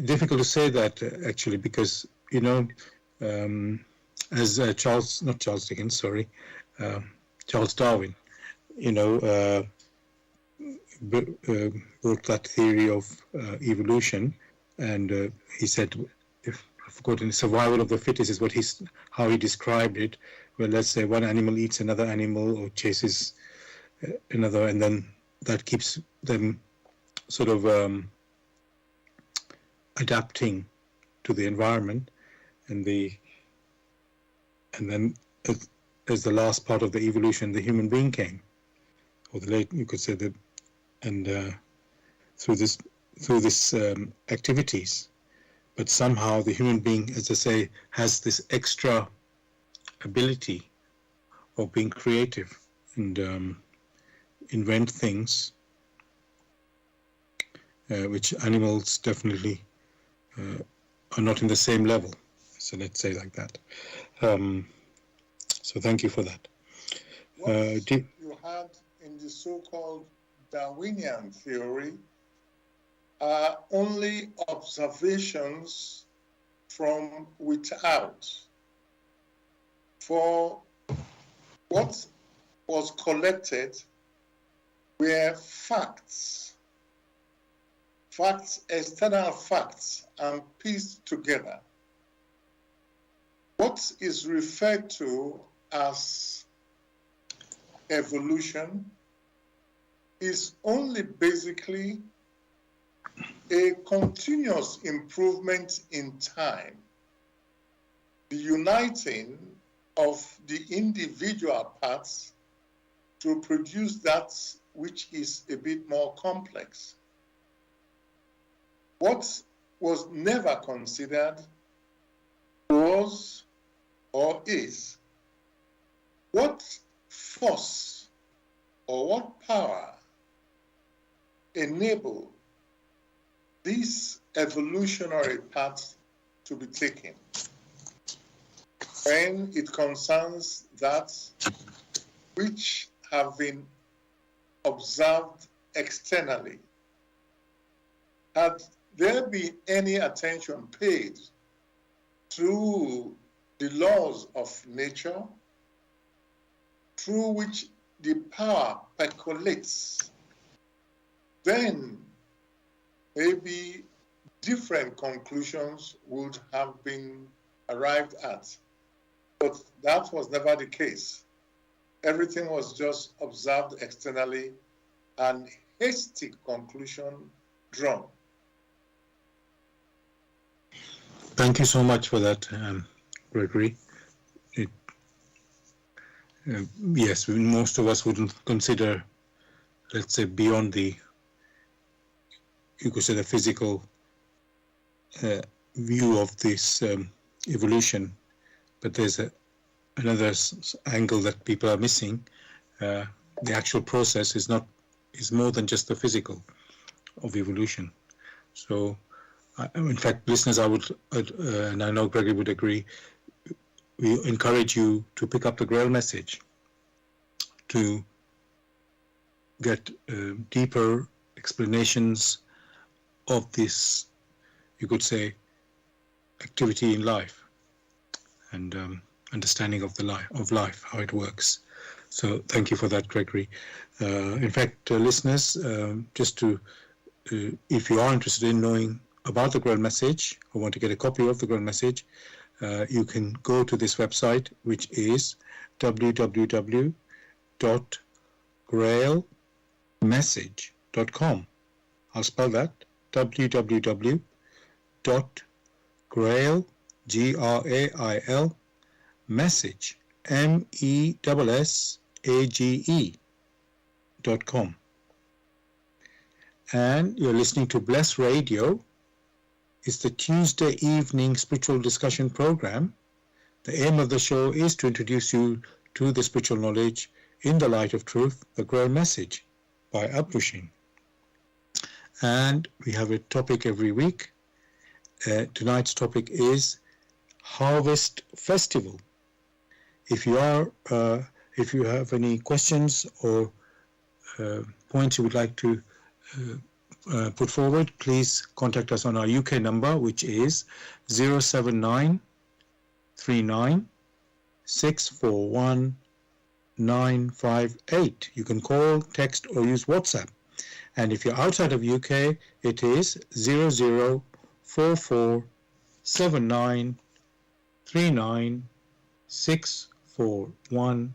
difficult to say that actually, because, as Charles Darwin, wrote that theory of evolution, and he said, I've forgotten, survival of the fittest is how he described it. Well, let's say one animal eats another animal or chases another, and then that keeps them sort of adapting to the environment, and then as the last part of the evolution, the human being came, or you could say that, and through this activities, but somehow the human being, as I say, has this extra ability of being creative and invent things, which animals definitely are not in the same level. So let's say like that. So thank you for that. What you had in the so-called Darwinian theory are only observations from without. For what was collected were facts, external facts, and pieced together. What is referred to as evolution is only basically a continuous improvement in time, the uniting of the individual parts to produce that which is a bit more complex. What was never considered was or is what force or what power enable these evolutionary paths to be taken when it concerns that which have been observed externally. Had there been any attention paid to the laws of nature through which the power percolates, then maybe different conclusions would have been arrived at. But that was never the case. Everything was just observed externally and hasty conclusion drawn. Thank you so much for that, Gregory. Yes, most of us wouldn't consider, let's say, beyond the, you could say, the physical view of this evolution, but there's another angle that people are missing. The actual process is more than just the physical of evolution. So, in fact, listeners, I would, and I know Gregory would agree, we encourage you to pick up the Grail message to get deeper explanations of this, you could say, activity in life and understanding of life, how it works. So thank you for that, Gregory. In fact, listeners, just to, if you are interested in knowing about the Grail message or want to get a copy of the Grail message, you can go to this website, which is www.grailmessage.com. I'll spell that, www.grail, Grail, message, MESSAGE.com. And you're listening to Bless Radio. It's the Tuesday evening spiritual discussion program. The aim of the show is to introduce you to the spiritual knowledge in the light of truth, the Grail message, by Apushing. And we have a topic every week. Tonight's topic is Harvest Festival. If you have any questions or points you would like to put forward, please contact us on our UK number, which is 079 39 641 958. You can call, text, or use WhatsApp. And if you're outside of UK, it is 0044 79 39 641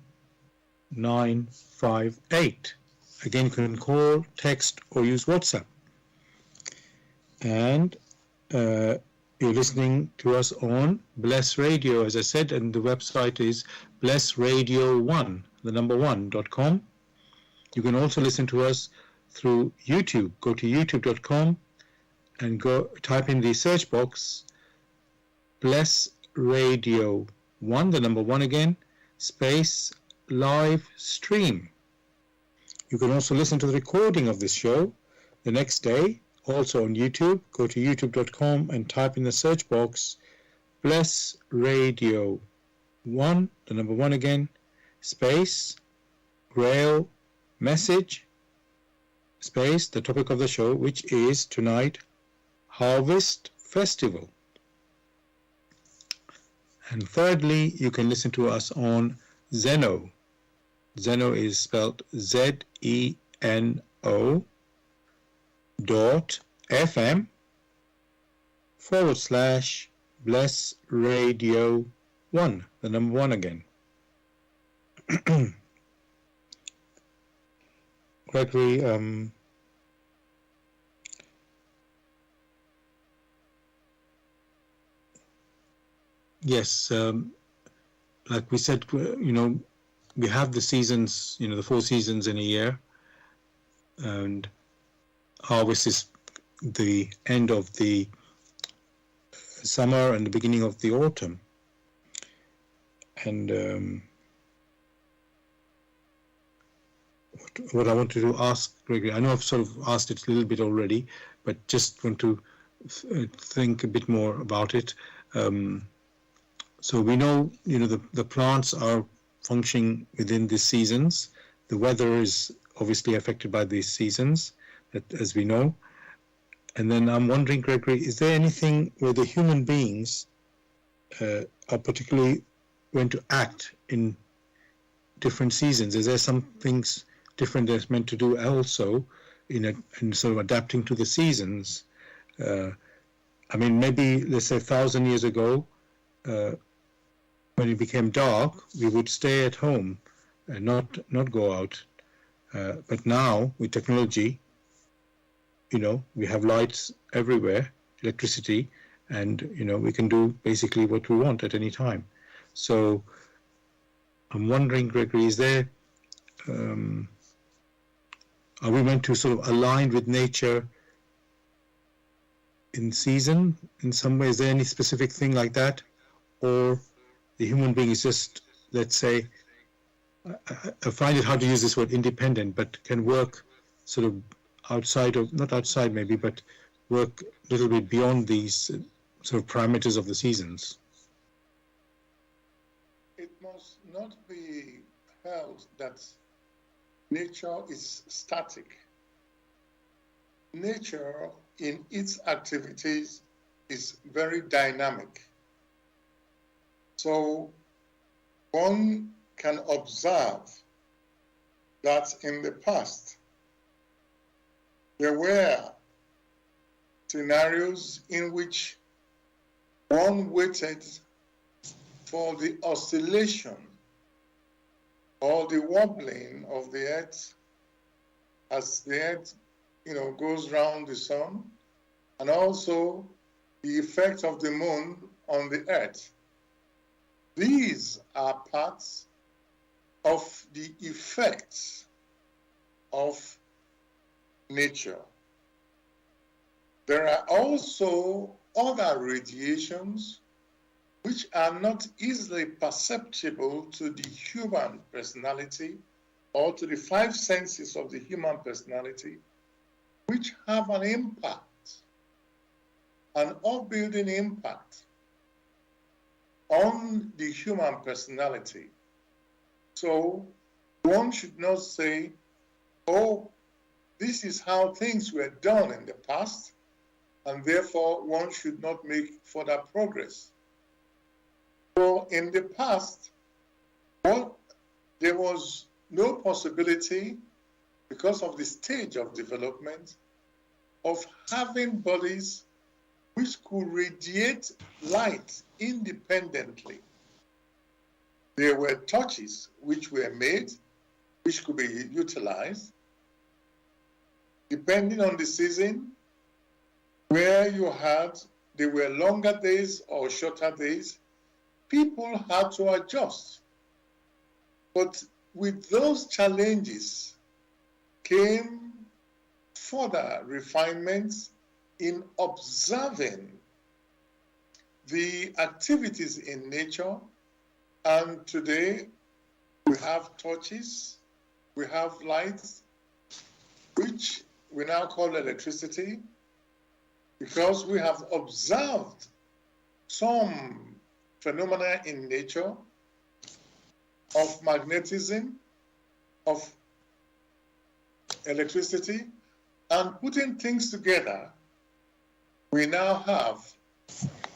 958. Again, you can call, text, or use WhatsApp. And you're listening to us on Bless Radio, as I said, and the website is blessradio1, the number 1.com. You can also listen to us through YouTube. Go to youtube.com and type in the search box Bless Radio 1, the number 1 again, space live stream. You can also listen to the recording of this show the next day, also on YouTube. Go to youtube.com and type in the search box Bless Radio 1, the number 1 again, space Grail message, space, the topic of the show, which is tonight, Harvest Festival. And thirdly, you can listen to us on Zeno. Zeno is spelled ZENO.FM/Bless Radio 1, the number 1 again. Gregory, yes, like we said, we have the seasons, the 4 seasons in a year, and harvest is the end of the summer and the beginning of the autumn. And what I wanted to ask Gregory, I know I've sort of asked it a little bit already, but just want to think a bit more about it. So we know, the plants are functioning within these seasons. The weather is obviously affected by these seasons, as we know. And then I'm wondering, Gregory, is there anything where the human beings are particularly going to act in different seasons? Is there some things different that's meant to do also in sort of adapting to the seasons? Maybe let's say 1,000 years ago, when it became dark, we would stay at home and not go out. But now with technology, we have lights everywhere, electricity, and we can do basically what we want at any time. So I'm wondering, Gregory, is there are we meant to sort of align with nature in season in some way? Is there any specific thing like that? Or the human being is just, let's say, I find it hard to use this word independent, but can work sort of outside of, not outside maybe, but work a little bit beyond these sort of parameters of the seasons? It must not be held that nature is static. Nature in its activities is very dynamic. So one can observe that in the past there were scenarios in which one waited for the oscillation or the wobbling of the earth as the earth, goes round the sun, and also the effect of the moon on the earth. These are parts of the effects of nature. There are also other radiations which are not easily perceptible to the human personality or to the 5 senses of the human personality, which have an impact, an upbuilding impact on the human personality. So one should not say, oh, this is how things were done in the past, and therefore one should not make further progress. So in the past, there was no possibility, because of the stage of development, of having bodies which could radiate light independently. There were torches which were made, which could be utilized, depending on the season, where there were longer days or shorter days, people had to adjust. But with those challenges came further refinements in observing the activities in nature. And today we have torches, we have lights, which we now call electricity, because we have observed some phenomena in nature of magnetism, of electricity, and putting things together, we now have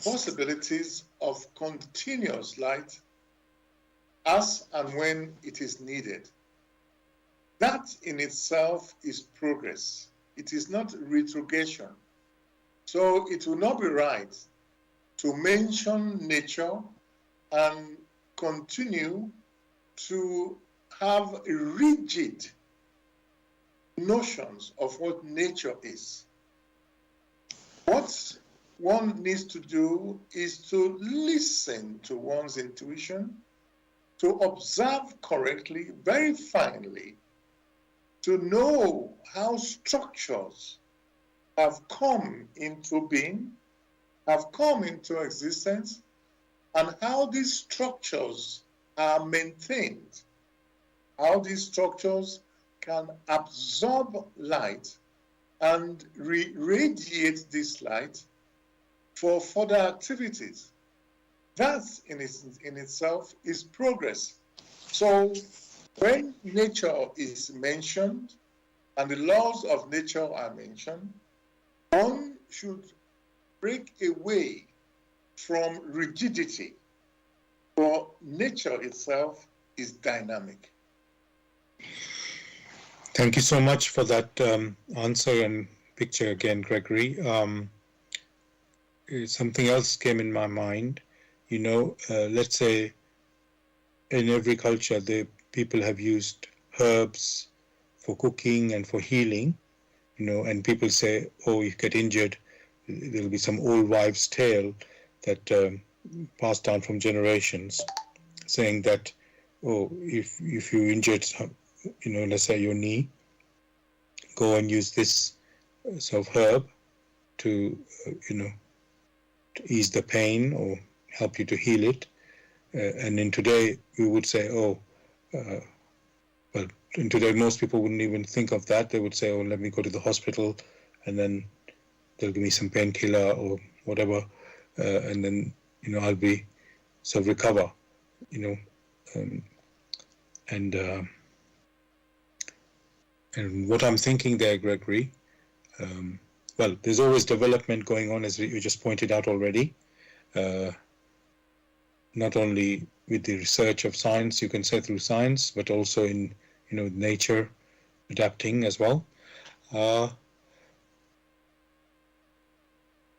possibilities of continuous light as and when it is needed. That in itself is progress. It is not retrogression. So it will not be right to mention nature and continue to have rigid notions of what nature is. What one needs to do is to listen to one's intuition, to observe correctly, very finely, to know how structures have come into being, have come into existence, and how these structures are maintained, how these structures can absorb light and radiate this light for further activities. That in itself is progress. So when nature is mentioned and the laws of nature are mentioned, one should break away from rigidity, for nature itself is dynamic. Thank you so much for that answer and picture again, Gregory. Something else came in my mind. You know, let's say in every culture, the people have used herbs for cooking and for healing, you know, and people say, oh, you get injured, there'll be some old wives' tale that passed down from generations, saying that, oh, if you injured, you know, let's say your knee, go and use this sort of herb to, you know, to ease the pain or help you to heal it. And in today, we would say, oh, well, in today, most people wouldn't even think of that. They would say, oh, let me go to the hospital, and then they'll give me some painkiller or whatever, and then, you know, I'll be sort of recover, you know, and what I'm thinking there, Gregory, well, there's always development going on, as you just pointed out already, not only with the research of science, you can say through science, but also in, you know, nature adapting as well.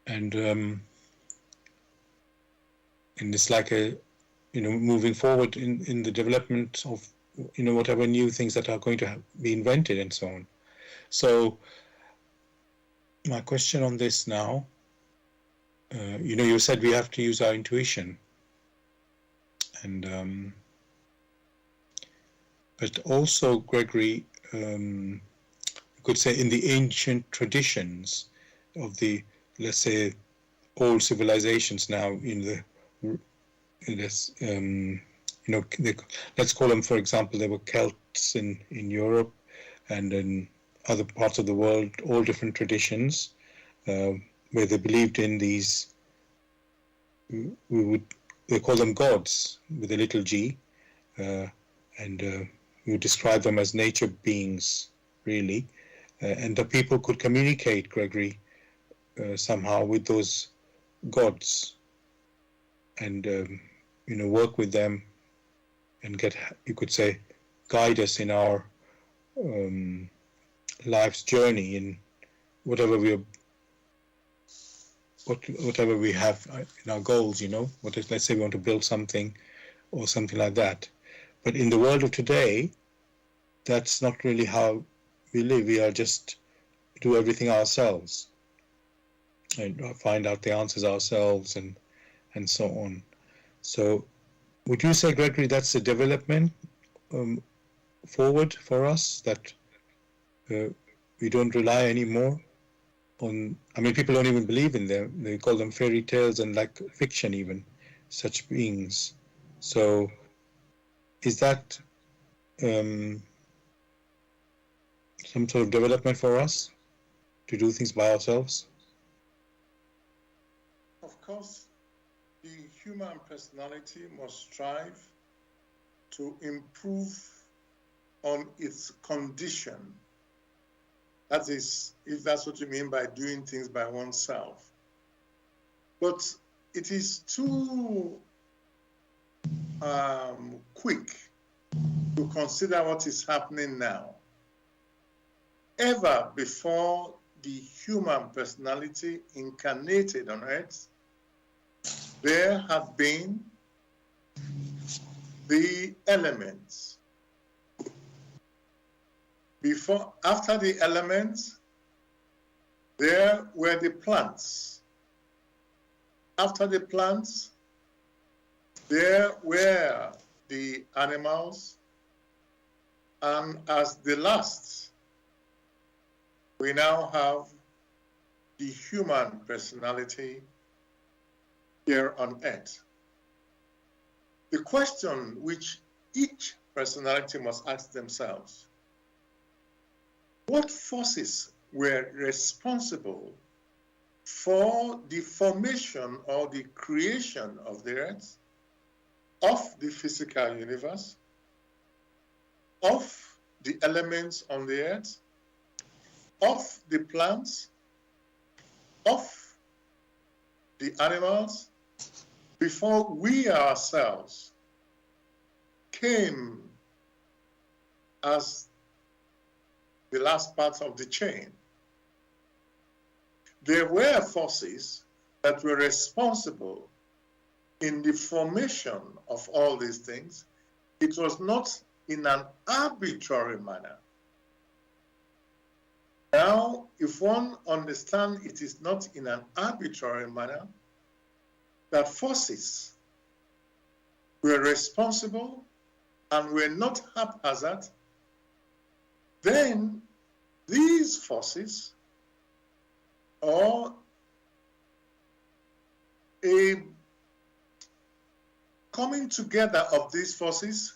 And it's like a, you know, moving forward in the development of, you know, whatever new things that are going to be invented and so on. So my question on this now, you know, you said we have to use our intuition, and but also, Gregory, you could say in the ancient traditions of the, let's say, old civilizations now in this, you know, let's call them, for example, there were Celts in Europe and in other parts of the world, all different traditions where they believed in these, they call them gods with a little g, and we would describe them as nature beings, really, and the people could communicate, Gregory, somehow with those gods, and you know, work with them and get, you could say, guide us in our life's journey in whatever whatever we have in our goals, you know, let's say we want to build something or something like that. But in the world of today, that's not really how we live. We are just do everything ourselves and find out the answers ourselves and so on. So would you say, Gregory, that's a development forward for us, that we don't rely anymore on, I mean, people don't even believe in them. They call them fairy tales and like fiction even, such beings. So is that some sort of development for us to do things by ourselves? Of course, the human personality must strive to improve on its condition That is, if that's what you mean by doing things by oneself. But it is too quick to consider what is happening now. Ever before the human personality incarnated on earth, there had been the elements. After the elements, there were the plants. After the plants, there were the animals. And as the last, we now have the human personality here on earth. The question which each personality must ask themselves: what forces were responsible for the formation or the creation of the earth, of the physical universe, of the elements on the earth, of the plants, of the animals, before we ourselves came as the last part of the chain? There were forces that were responsible in the formation of all these things. It was not in an arbitrary manner. Now, if one understands it is not in an arbitrary manner, that forces were responsible and were not haphazard, then these forces, or a coming together of these forces,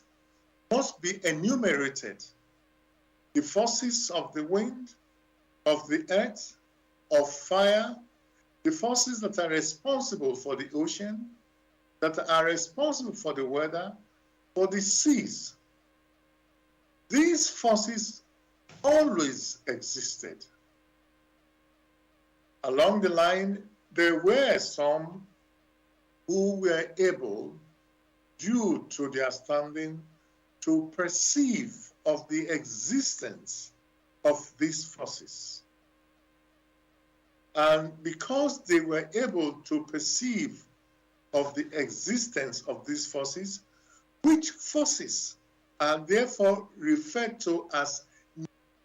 must be enumerated. The forces of the wind, of the earth, of fire, the forces that are responsible for the ocean, that are responsible for the weather, for the seas. These forces always existed. Along the line, there were some who were able, due to their standing, to perceive of the existence of these forces. And because they were able to perceive of the existence of these forces, which forces are therefore referred to as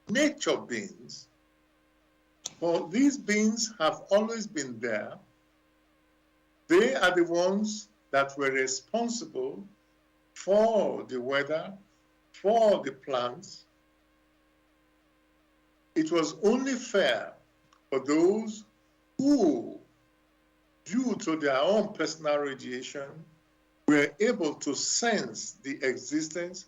nature beings, for these beings have always been there. They are the ones that were responsible for the weather, for the plants. It was only fair for those who, due to their own personal radiation, were able to sense the existence,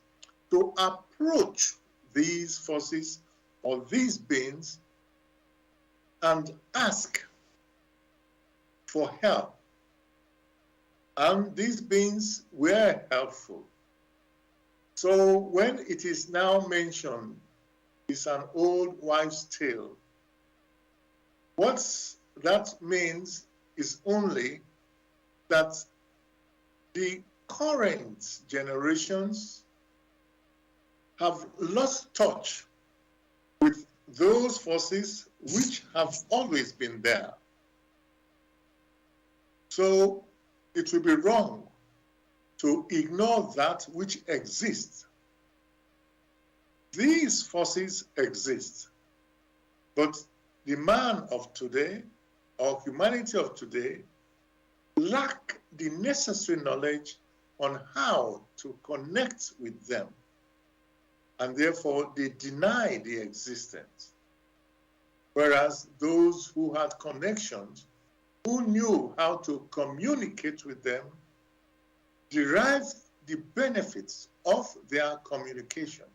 to approach these forces or these beings and ask for help. And these beings were helpful. So when it is now mentioned, it's an old wives' tale. What that means is only that the current generations have lost touch with those forces which have always been there. So it will be wrong to ignore that which exists. These forces exist, but the man of today, or humanity of today, lack the necessary knowledge on how to connect with them. And therefore, they deny the existence. Whereas those who had connections, who knew how to communicate with them, derived the benefits of their communication.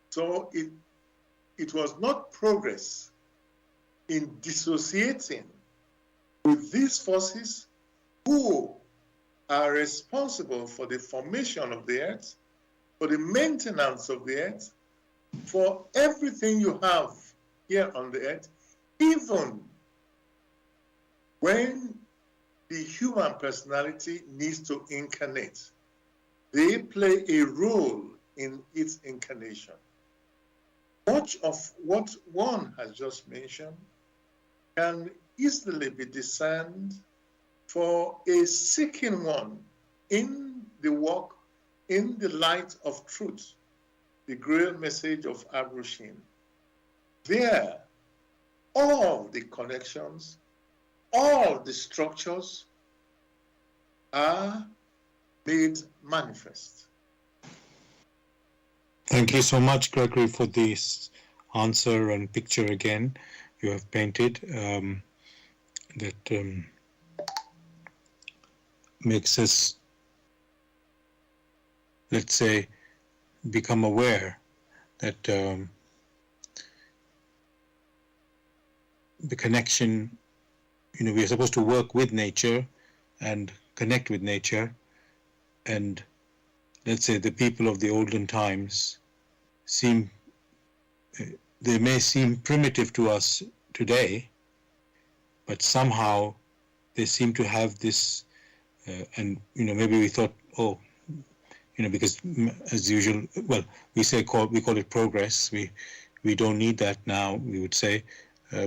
So it was not progress in dissociating with these forces who are responsible for the formation of the earth, for the maintenance of the earth, for everything you have here on the earth, even when the human personality needs to incarnate. They play a role in its incarnation. Much of what one has just mentioned can easily be discerned for a seeking one in the walk, in the light of truth, the Grail message of Abrushin. There, all the connections, all the structures are made manifest. Thank you so much, Gregory, for this answer and picture again you have painted that makes us, let's say, become aware that the connection, we are supposed to work with nature and connect with nature, and let's say the people of the olden times they may seem primitive to us today, but somehow they seem to have this, and maybe we thought, because as usual, well, we call it progress. We don't need that now, we would say,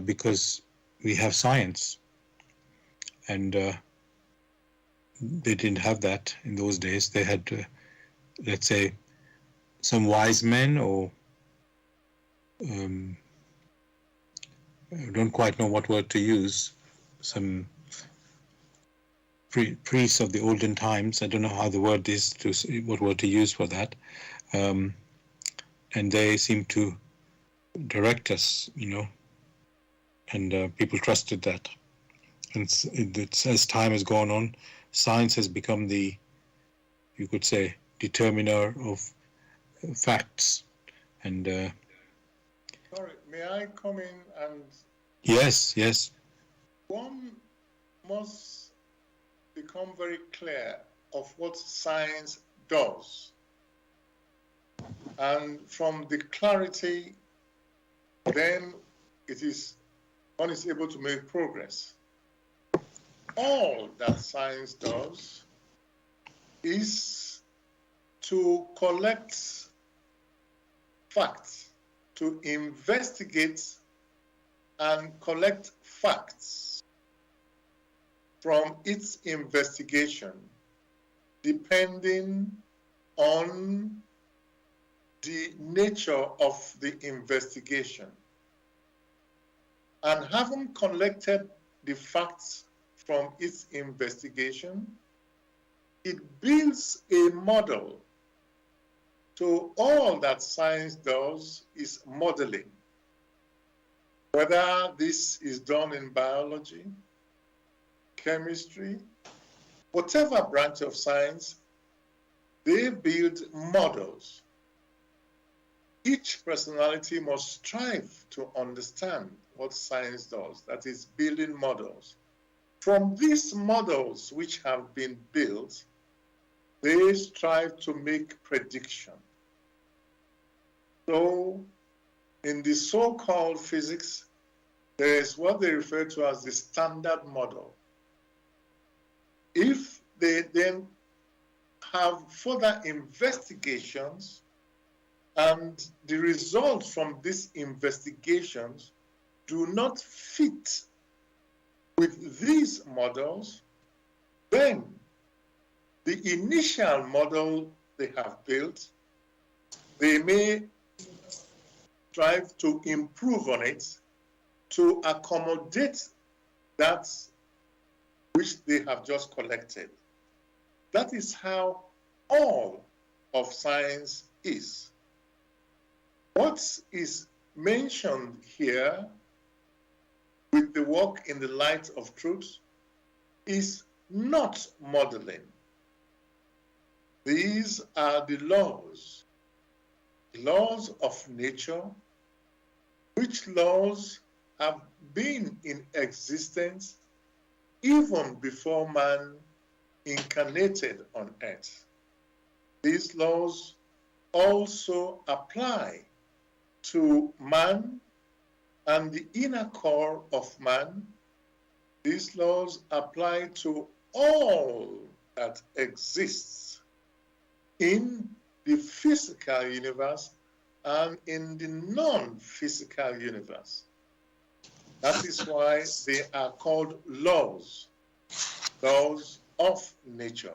because we have science, and they didn't have that in those days. They had, let's say, some wise men, or I don't quite know what word to use, some priests of the olden times. I don't know how the word is, what word to use for that. And they seem to direct us, and people trusted that. And it's as time has gone on, science has become you could say, determiner of facts. And sorry, may I come in and... Yes. One must become very clear of what science does. And from the clarity, then one is able to make progress. All that science does is to collect facts, to investigate and collect facts from its investigation, depending on the nature of the investigation. And having collected the facts from its investigation, it builds a model. So all that science does is modeling. Whether this is done in biology, chemistry, whatever branch of science, they build models. Each personality must strive to understand what science does, that is, building models. From these models which have been built, they strive to make prediction. So, in the so-called physics, there is what they refer to as the standard model. If they then have further investigations, and the results from these investigations do not fit with these models, then the initial model they have built, they may strive to improve on it to accommodate that which they have just collected. That is how all of science is. What is mentioned here with the work in the light of truth is not modeling. These are the laws of nature, which laws have been in existence even before man incarnated on earth. These laws also apply to man and the inner core of man, these laws apply to all that exists in the physical universe and in the non-physical universe. That is why they are called laws, laws of nature.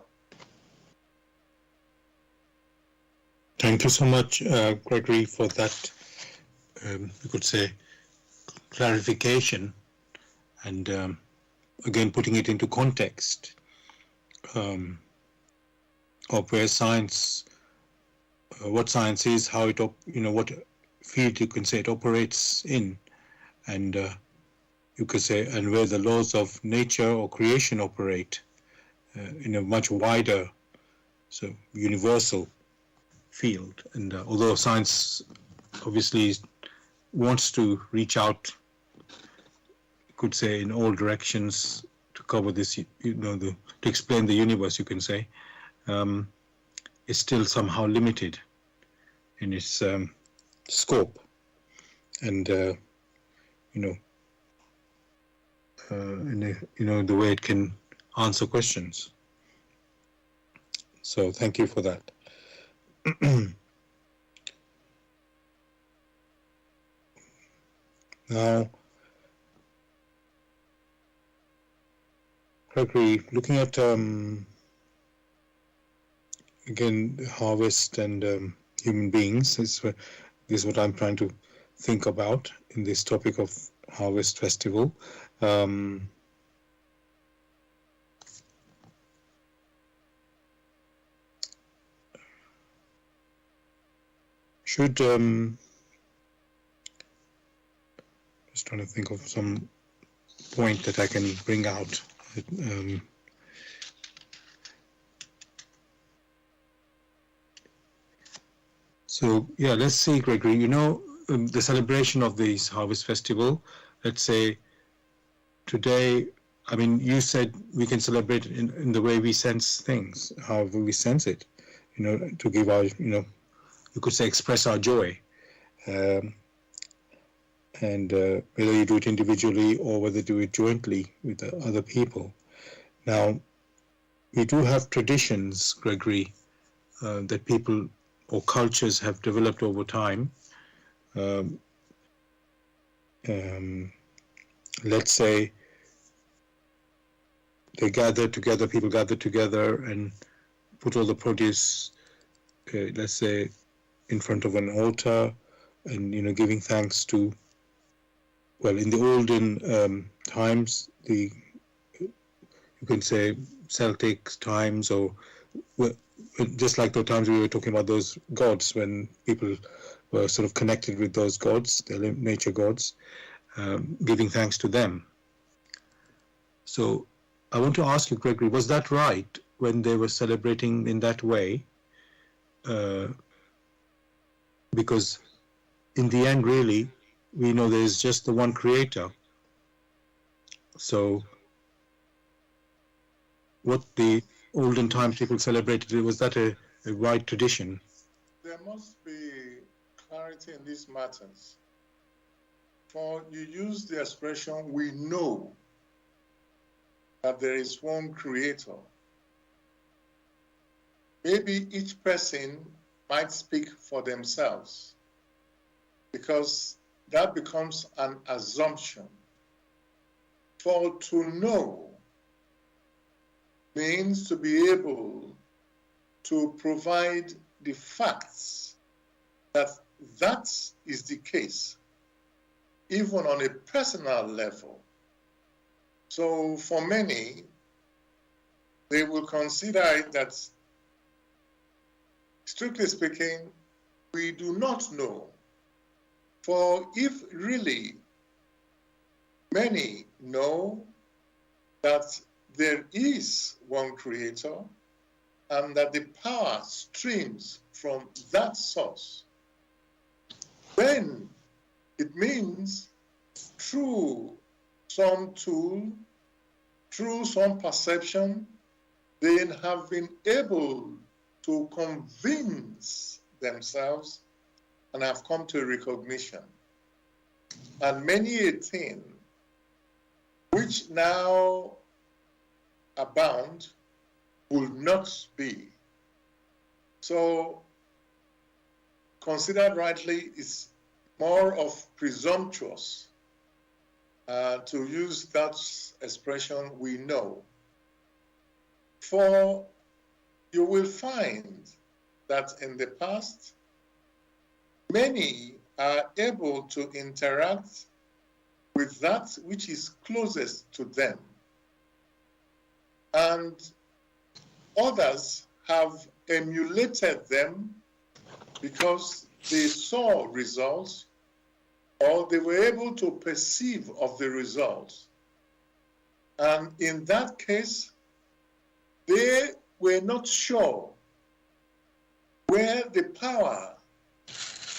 Thank you so much, Gregory, for that, you could say, clarification, and again putting it into context of where science, what science is, how it, what field you can say it operates in, and you could say, and where the laws of nature or creation operate in a much wider, so universal field. And although science obviously wants to reach out, could say, in all directions to cover this, to explain the universe, you can say, is still somehow limited in its scope, and the way it can answer questions. So thank you for that. Now, Gregory, looking at again harvest and human beings, this is what I'm trying to think about in this topic of Harvest Festival. Just trying to think of some point that I can bring out. So yeah, let's see, Gregory, the celebration of this Harvest Festival, let's say today, I mean, you said we can celebrate it in the way we sense things, however we sense it, to give our, you could say, express our joy. And whether you do it individually or whether you do it jointly with other people. Now, we do have traditions, Gregory, that people or cultures have developed over time. Let's say they gather together, people gather together and put all the produce, let's say, in front of an altar, and giving thanks to, well, in the olden times, you can say Celtic times, or just like the times we were talking about those gods, when people were sort of connected with those gods, the nature gods, giving thanks to them. So I want to ask you, Gregory, was that right when they were celebrating in that way? Because in the end, really, we know there is just the one creator. So what the olden times people celebrated, was that a right tradition? There must be clarity in these matters. For you use the expression, we know that there is one creator. Maybe each person might speak for themselves, because that becomes an assumption. For to know means to be able to provide the facts that that is the case, even on a personal level. So for many, they will consider it that, strictly speaking, we do not know. For if really many know that there is one creator and that the power streams from that source, then it means through some tool, through some perception, they have been able to convince themselves and have come to recognition. and many a thing which now abound will not be. So, considered rightly, it's more of presumptuous to use that expression, we know. For you will find that in the past, many are able to interact with that which is closest to them. And others have emulated them because they saw results or they were able to perceive of the results. And in that case, they were not sure where the power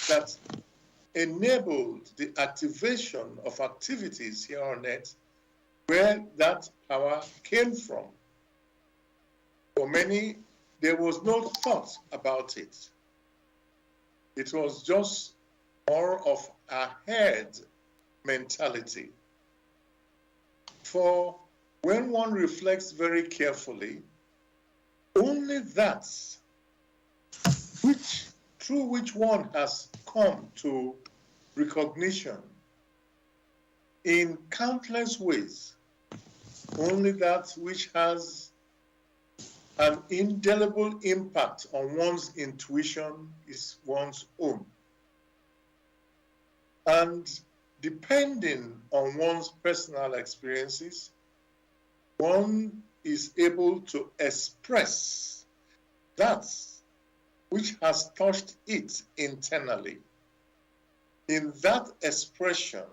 that enabled the activation of activities here on earth, where that power came from. For many, there was no thought about it. It was just more of a head mentality. For when one reflects very carefully, only that through which one has come to recognition in countless ways, only that which has an indelible impact on one's intuition is one's own. And depending on one's personal experiences, one is able to express that which has touched it internally. In that expression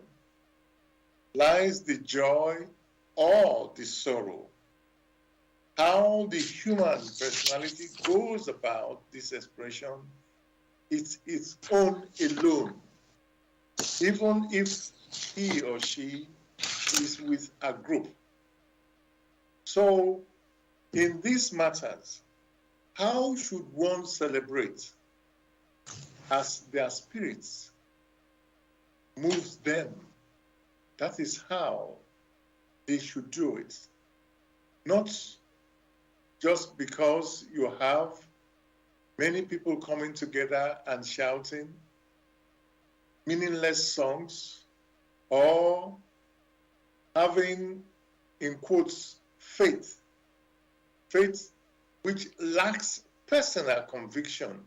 lies the joy or the sorrow. How the human personality goes about this expression is its own alone, even if he or she is with a group. So, in these matters, how should one celebrate as their spirits moves them? That is how they should do it. Not just because you have many people coming together and shouting meaningless songs, or having, in quotes, faith which lacks personal conviction.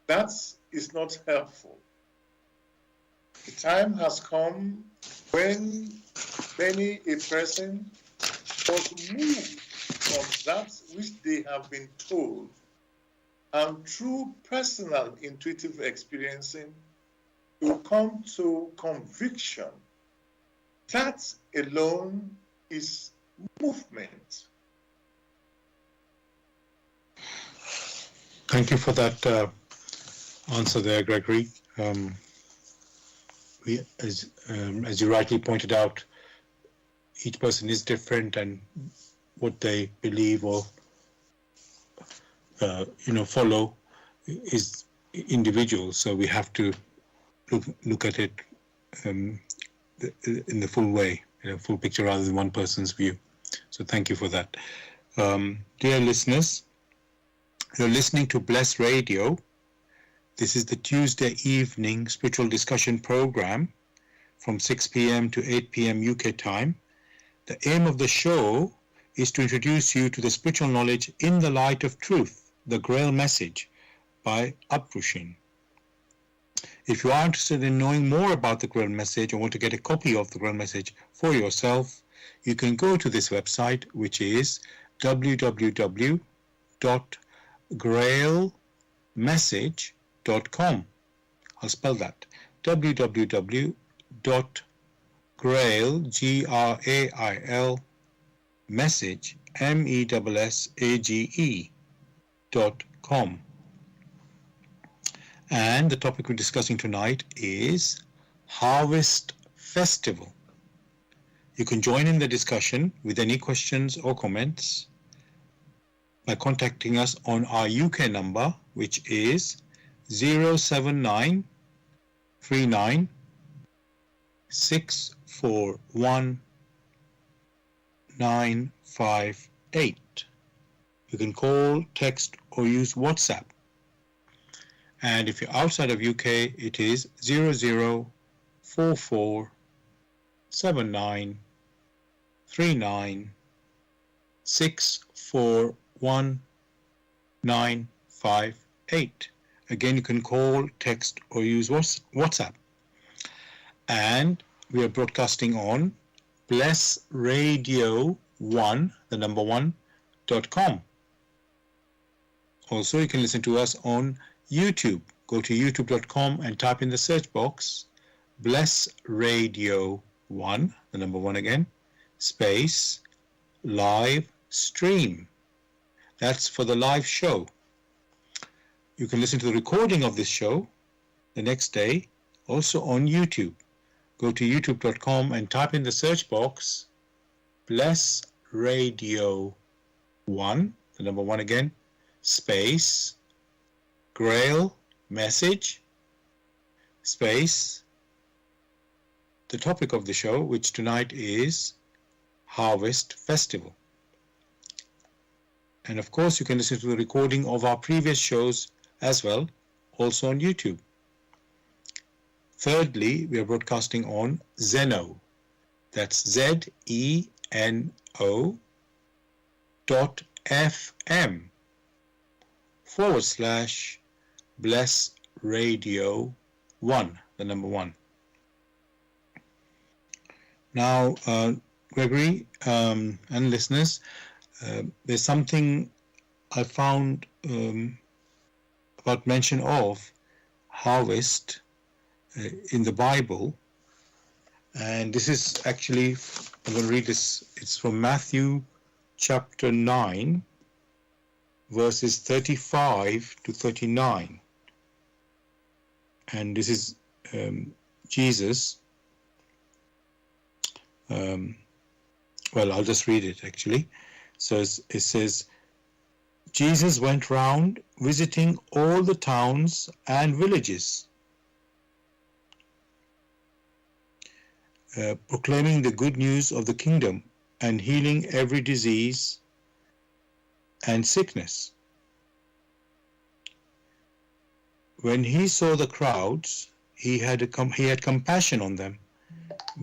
That is not helpful. The time has come when many a person must move from that which they have been told, and through personal intuitive experiencing to come to conviction. That alone is movement. Thank you for that answer there, Gregory. As you rightly pointed out, each person is different, and what they believe or follow is individual. So we have to look at it in the full way, full picture rather than one person's view. So thank you for that. Dear listeners, you're listening to Bless Radio. This is the Tuesday evening spiritual discussion program from 6 p.m. to 8 p.m. UK time. The aim of the show is to introduce you to the spiritual knowledge in the light of truth, the Grail message by Uprushing. If you are interested in knowing more about the Grail message or want to get a copy of the Grail message for yourself, you can go to this website, which is www.grailmessage.com. I'll spell that. www.grail, Grail, message, message.com. And the topic we're discussing tonight is Harvest Festival. You can join in the discussion with any questions or comments by contacting us on our UK number, which is 079 39 641 958. You can call, text, or use WhatsApp. And if you're outside of UK, it is 0044 79 39 641 958. Again, you can call, text, or use WhatsApp. And we are broadcasting on Bless Radio 1, the number 1.com. Also, you can listen to us on YouTube. Go to youtube.com and type in the search box Bless Radio 1, the number 1 again, space, live stream. That's for the live show. You can listen to the recording of this show the next day, also on YouTube. Go to youtube.com and type in the search box Bless Radio 1, the number 1 again, space, Grail message, space, the topic of the show, which tonight is Harvest Festival. And of course, you can listen to the recording of our previous shows as well, also on YouTube. Thirdly, we are broadcasting on Zeno. That's ZENO.FM / Bless Radio 1, the number 1. Now, Gregory and listeners, there's something I found about mention of harvest in the Bible, and this is actually, I'm going to read this, it's from Matthew chapter 9, verses 35 to 39, and this is Jesus. Well, I'll just read it actually. So it says, Jesus went round visiting all the towns and villages, proclaiming the good news of the kingdom and healing every disease and sickness. When he saw the crowds, he had compassion on them,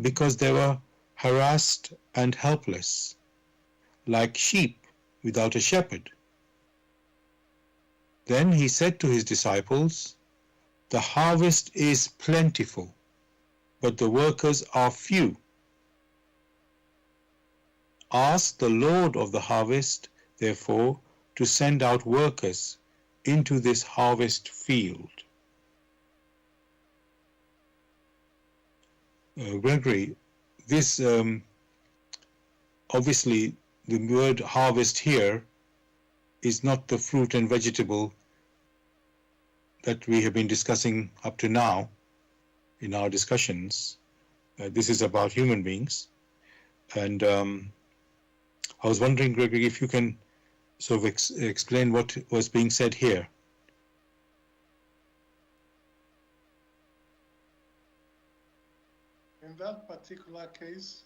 because they were harassed and helpless, like sheep without a shepherd. Then he said to his disciples, "The harvest is plentiful, but the workers are few. Ask the Lord of the harvest, therefore, to send out workers into this harvest field." Gregory, this obviously the word harvest here is not the fruit and vegetable that we have been discussing up to now in our discussions. This is about human beings. And I was wondering, Gregory, if you can sort of explain what was being said here. In that particular case,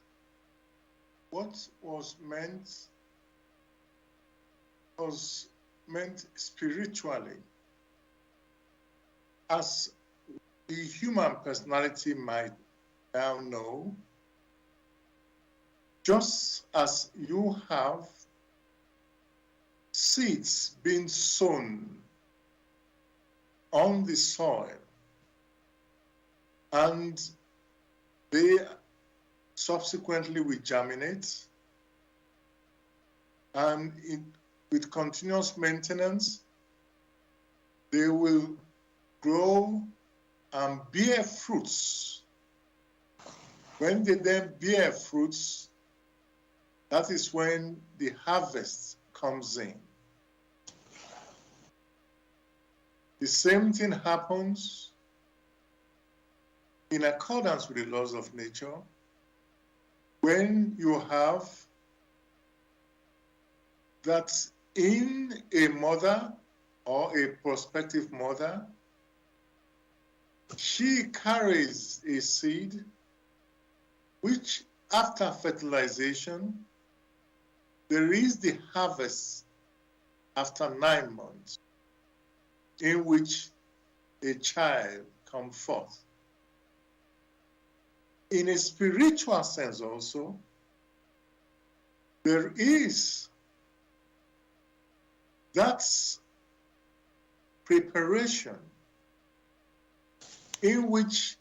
what was meant spiritually, as the human personality might now know. Just as you have seeds being sown on the soil and they subsequently will germinate, and with continuous maintenance, they will grow and bear fruits. When they then bear fruits, that is when the harvest comes in. The same thing happens in accordance with the laws of nature when you have that in a mother or a prospective mother, she carries a seed which after fertilization, there is the harvest after 9 months, in which a child comes forth. In a spiritual sense also, there is that preparation in which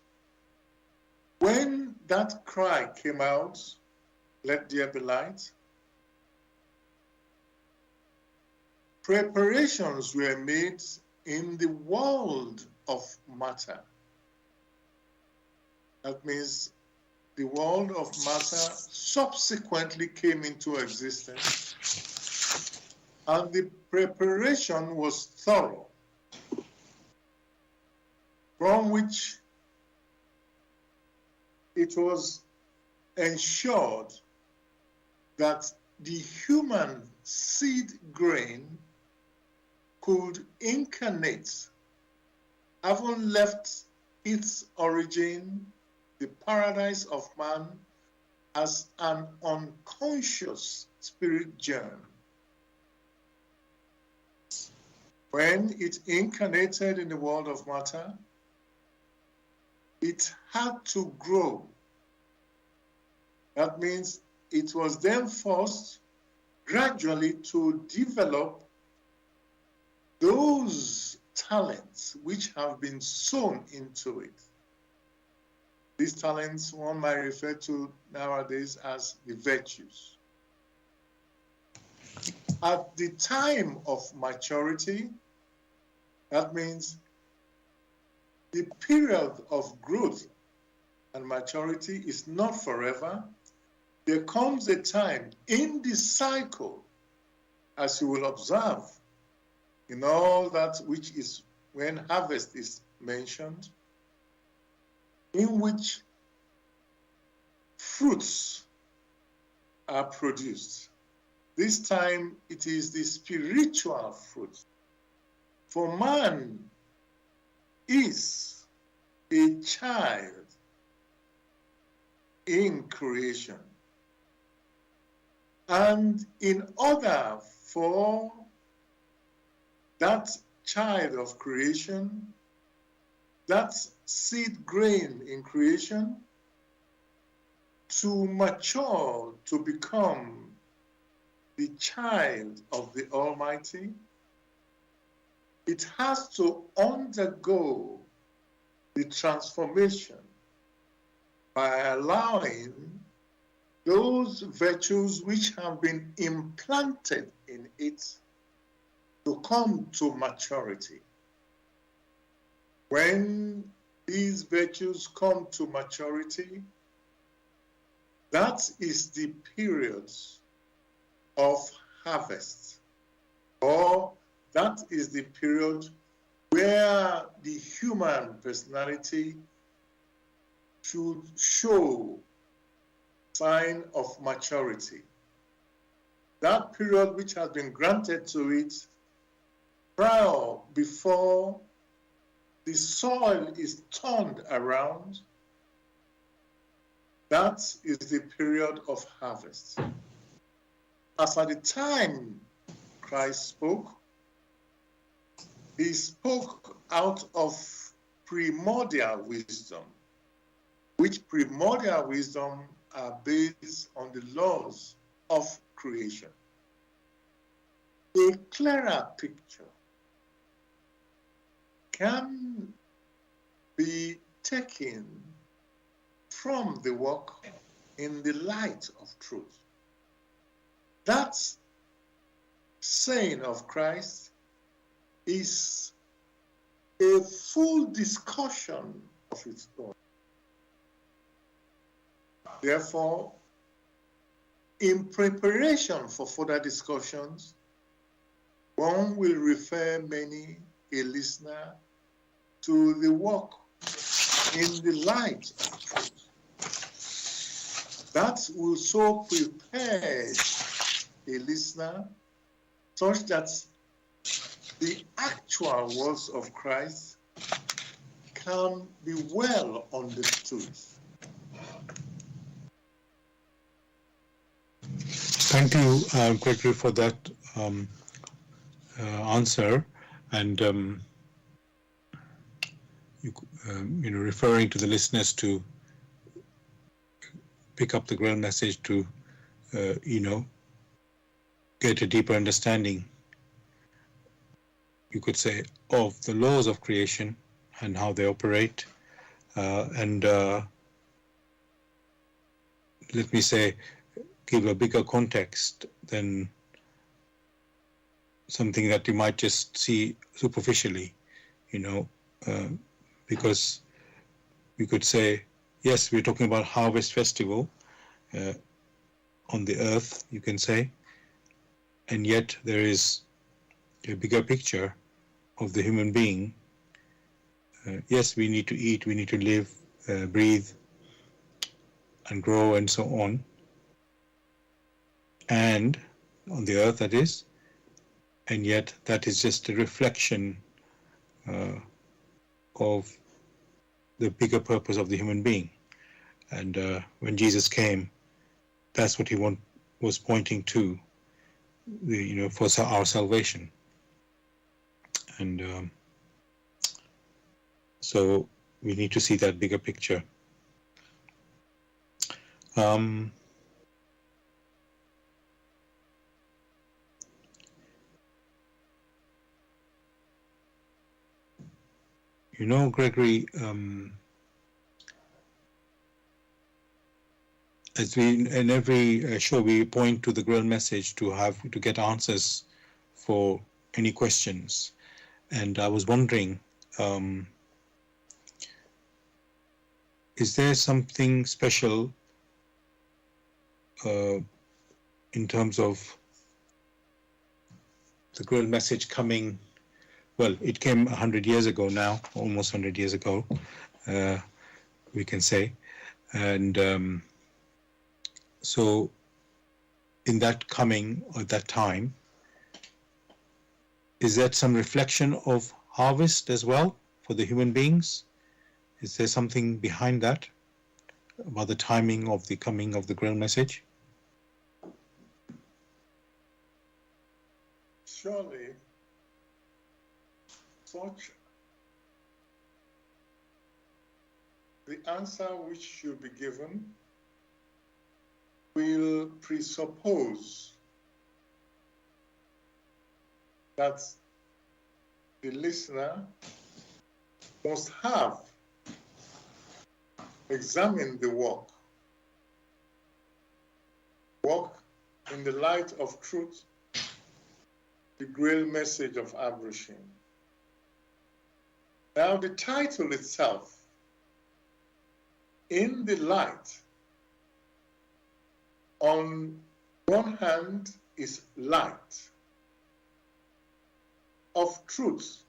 when that cry came out, let there be light, preparations were made in the world of matter. That means the world of matter subsequently came into existence, and the preparation was thorough, from which it was ensured that the human seed grain could incarnate, having left its origin, the paradise of man, as an unconscious spirit germ. When it incarnated in the world of matter, it had to grow. That means it was then forced gradually to develop those talents which have been sown into it. These talents one might refer to nowadays as the virtues. At the time of maturity, that means the period of growth and maturity is not forever. There comes a time in the cycle, as you will observe, in all that which is when harvest is mentioned, in which fruits are produced. This time it is the spiritual fruit. For man is a child in creation. And in order for that child of creation, that seed grain in creation, to mature, to become the child of the Almighty, it has to undergo the transformation by allowing those virtues which have been implanted in it to come to maturity. When these virtues come to maturity, that is the period of harvest, or that is the period where the human personality should show sign of maturity. That period which has been granted to it prior, before the soil is turned around, that is the period of harvest. As at the time Christ spoke, he spoke out of primordial wisdom, which primordial wisdom are based on the laws of creation. A clearer picture can be taken from the work in the light of truth. That saying of Christ is a full discussion of its own. Therefore, in preparation for further discussions, one will refer many, a listener, to the work in the light of truth. That will so prepare a listener such that the actual words of Christ can be well understood. Thank you, Gregory, for that answer. And referring to the listeners to pick up the Grail message to, get a deeper understanding, you could say, of the laws of creation and how they operate. And let me say, give a bigger context than something that you might just see superficially, because we could say, yes, we're talking about Harvest Festival on the earth, you can say, and yet there is a bigger picture of the human being. Yes, we need to eat, we need to live, breathe, and grow, and so on. And on the earth, that is, and yet that is just a reflection of the bigger purpose of the human being. And when Jesus came, that's what he was pointing to, for our salvation. And so we need to see that bigger picture. Gregory, as we in every show we point to the Grail message to get answers for any questions, and I was wondering, is there something special in terms of the Grail message coming? Well, it came 100 years ago now, almost 100 years ago, we can say. And so in that coming, or that time, is that some reflection of harvest as well for the human beings? Is there something behind that, about the timing of the coming of the Grail message? Surely, such the answer which should be given will presuppose that the listener must have examined the work in the light of truth, the Grail message of Abraham. Now, the title itself, in the light, on one hand is light of truth,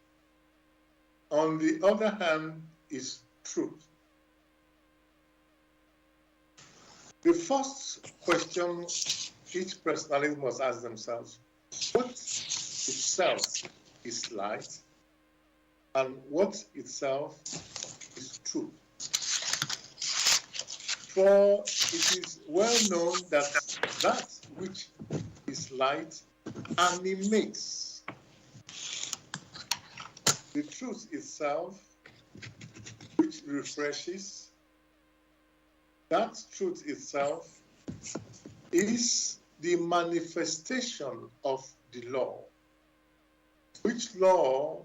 on the other hand is truth. The first question each personality must ask themselves, what itself is light and what itself is truth? For it is well known that that which is light animates. The truth itself, which refreshes, that truth itself is the manifestation of the law. Which law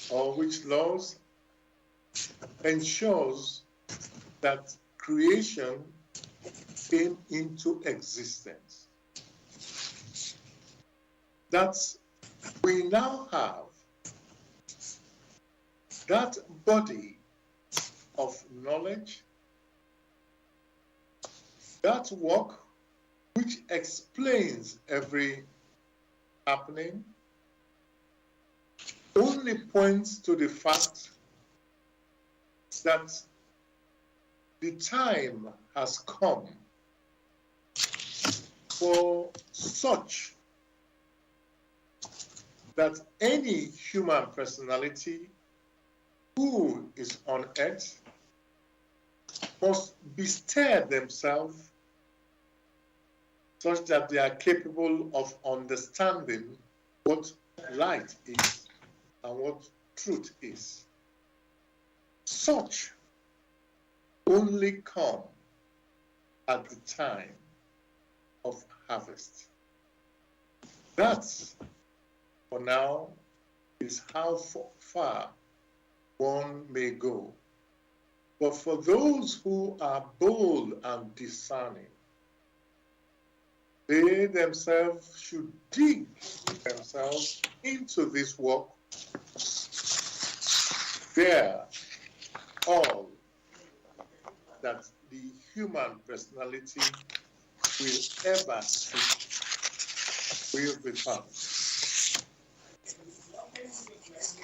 or which laws ensures that creation came into existence? That we now have that body of knowledge, that work which explains every happening, only points to the fact that the time has come for such that any human personality who is on earth must bestir themselves such that they are capable of understanding what light is and what truth is. Such only come at the time of harvest. That, for now, is how far one may go. But for those who are bold and discerning, they themselves should dig themselves into this work. There, all that the human personality will ever seek will be found.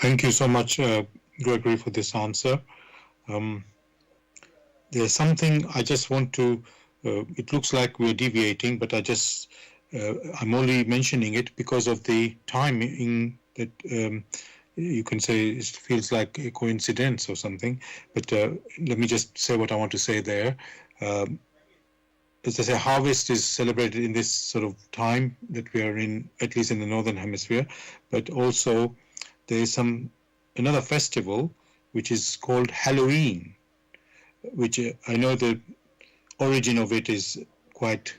Thank you so much, Gregory, for this answer. There's something I just want to, it looks like we're deviating, but I'm only mentioning it because of the timing that you can say it feels like a coincidence or something. But let me just say what I want to say there. As I say, harvest is celebrated in this sort of time that we are in, at least in the Northern Hemisphere, but also there is another festival which is called Halloween, which I know the origin of it is quite,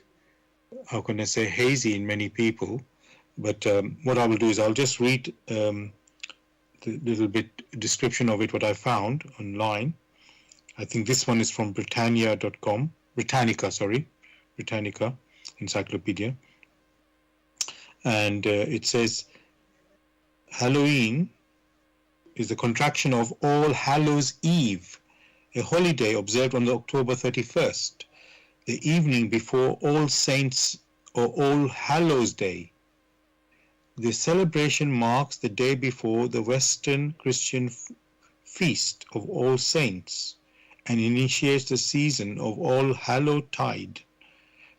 how can I say, hazy in many people. But what I will do is I'll just read the little bit description of it, what I found online. I think this one is from Britannica Encyclopedia. And it says, Halloween is the contraction of All Hallows Eve, a holiday observed on October 31st, the evening before All Saints or All Hallows Day. The celebration marks the day before the Western Christian feast of All Saints and initiates the season of All Hallow Tide,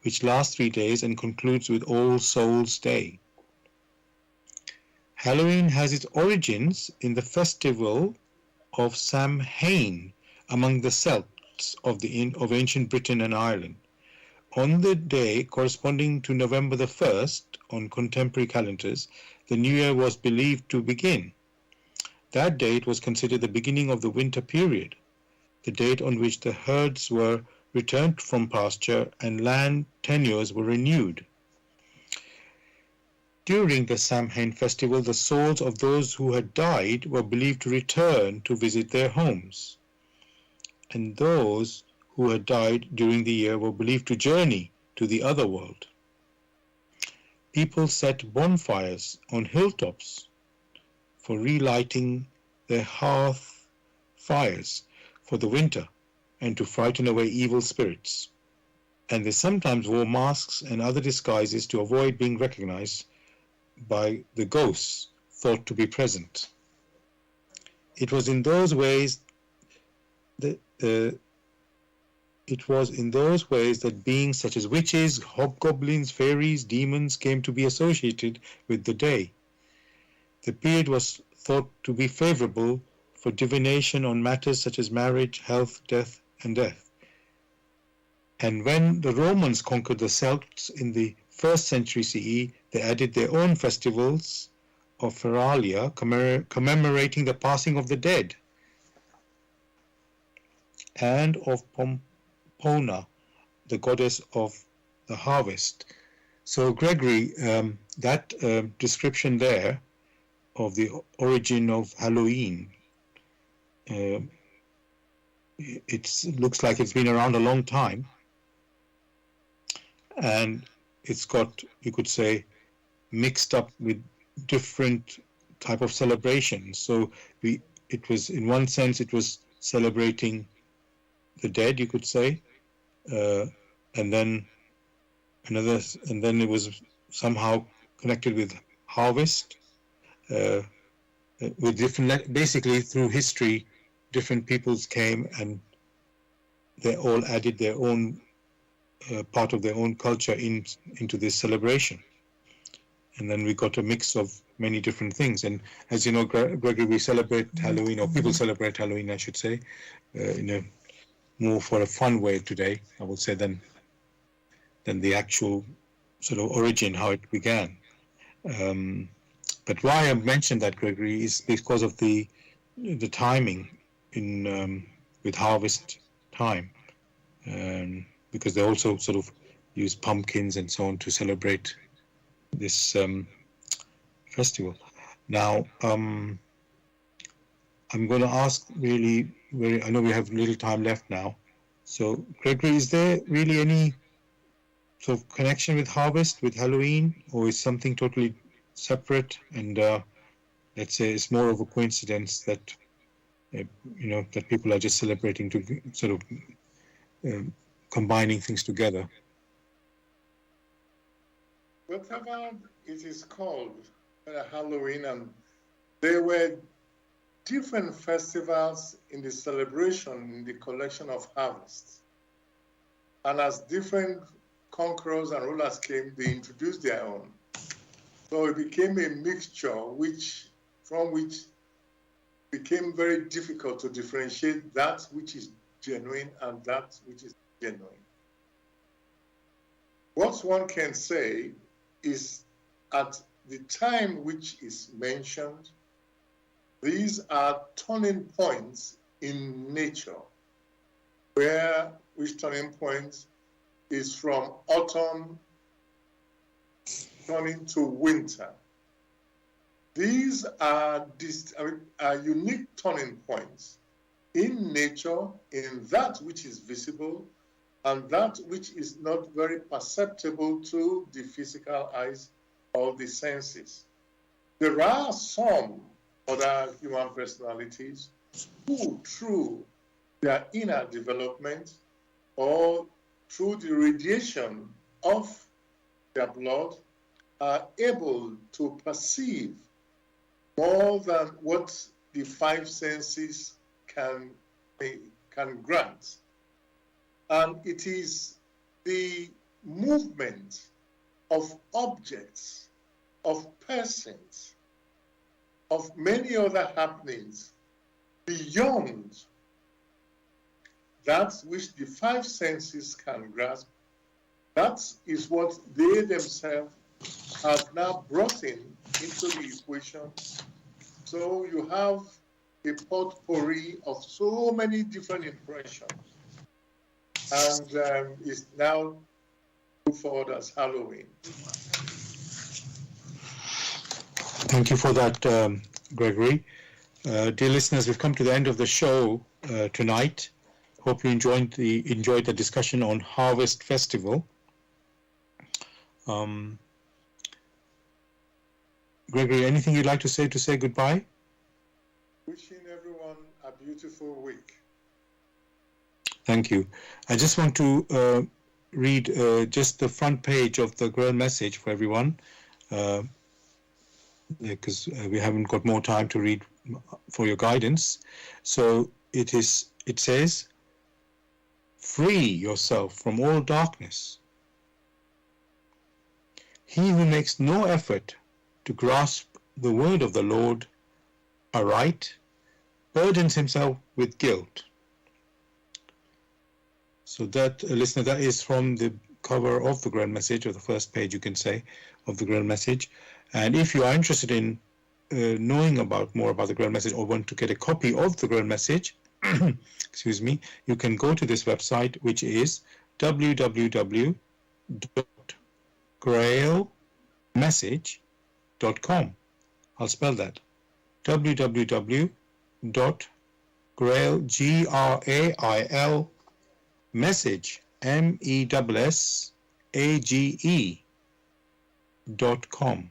which lasts 3 days and concludes with All Souls Day. Halloween has its origins in the festival of Samhain among the Celts of ancient Britain and Ireland. On the day corresponding to November the 1st on contemporary calendars, the new year was believed to begin. That date was considered the beginning of the winter period, the date on which the herds were returned from pasture and land tenures were renewed. During the Samhain festival, the souls of those who had died were believed to return to visit their homes, and those who had died during the year were believed to journey to the other world. People set bonfires on hilltops for relighting their hearth fires for the winter and to frighten away evil spirits. And they sometimes wore masks and other disguises to avoid being recognized by the ghosts thought to be present. It was in those ways that beings such as witches, hobgoblins, fairies, demons came to be associated with the day. The period was thought to be favorable for divination on matters such as marriage, health, death, and death. And when the Romans conquered the Celts in the 1st century CE, they added their own festivals of Feralia, commemorating the passing of the dead, and of Pomona, the goddess of the harvest. So Gregory, that description there of the origin of Halloween, it looks like it's been around a long time, and it's got, you could say, mixed up with different type of celebrations. So it was, in one sense, it was celebrating the dead, you could say, and then it was somehow connected with harvest, with different, basically through history, different peoples came and they all added their own part of their own culture into this celebration. And then we got a mix of many different things. And as you know, Gregory, we celebrate Halloween, or people celebrate Halloween, I should say, in a more for a fun way today, I would say, than the actual sort of origin, how it began. But why I mentioned that, Gregory, is because of the timing in with harvest time, because they also sort of use pumpkins and so on to celebrate this festival. Now, I'm going to ask really, I know we have little time left now. So, Gregory, is there really any sort of connection with harvest, with Halloween, or is something totally separate? And let's say it's more of a coincidence that that people are just celebrating to sort of combining things together. Whatever it is called, Halloween, and there were different festivals in the celebration, in the collection of harvests. And as different conquerors and rulers came, they introduced their own. So it became a mixture from which became very difficult to differentiate that which is genuine and that which is genuine. What one can say is at the time which is mentioned, these are turning points in nature, which turning point is from autumn turning to winter. These are unique turning points in nature, in that which is visible and that which is not very perceptible to the physical eyes or the senses. There are some other human personalities who, through their inner development or through the radiation of their blood, are able to perceive more than what the five senses can grant. And it is the movement of objects, of persons, of many other happenings beyond that which the five senses can grasp. That is what they themselves have now brought into the equation. So you have a potpourri of so many different impressions, and is now moved forward as Halloween. Thank you for that, Gregory. Dear listeners, we've come to the end of the show tonight. Hope you enjoyed the discussion on Harvest Festival. Gregory, anything you'd like to say goodbye? Wishing everyone a beautiful week. Thank you. I just want to read just the front page of the Grail message for everyone, because we haven't got more time to read for your guidance. So it says, free yourself from all darkness. He who makes no effort to grasp the word of the Lord aright burdens himself with guilt. So that, listener, that is from the cover of the Grail message, or the first page, you can say, of the Grail message. And if you are interested in knowing more about the Grail message, or want to get a copy of the Grail message, excuse me, you can go to this website, which is www.grailmessage.com. I'll spell that. www.grail, message, MESSAGE.com.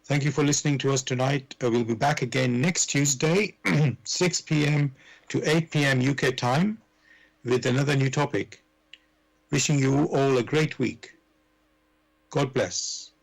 Thank you for listening to us tonight. We'll be back again next Tuesday, 6 p.m. to 8 p.m. UK time, with another new topic. Wishing you all a great week. God bless.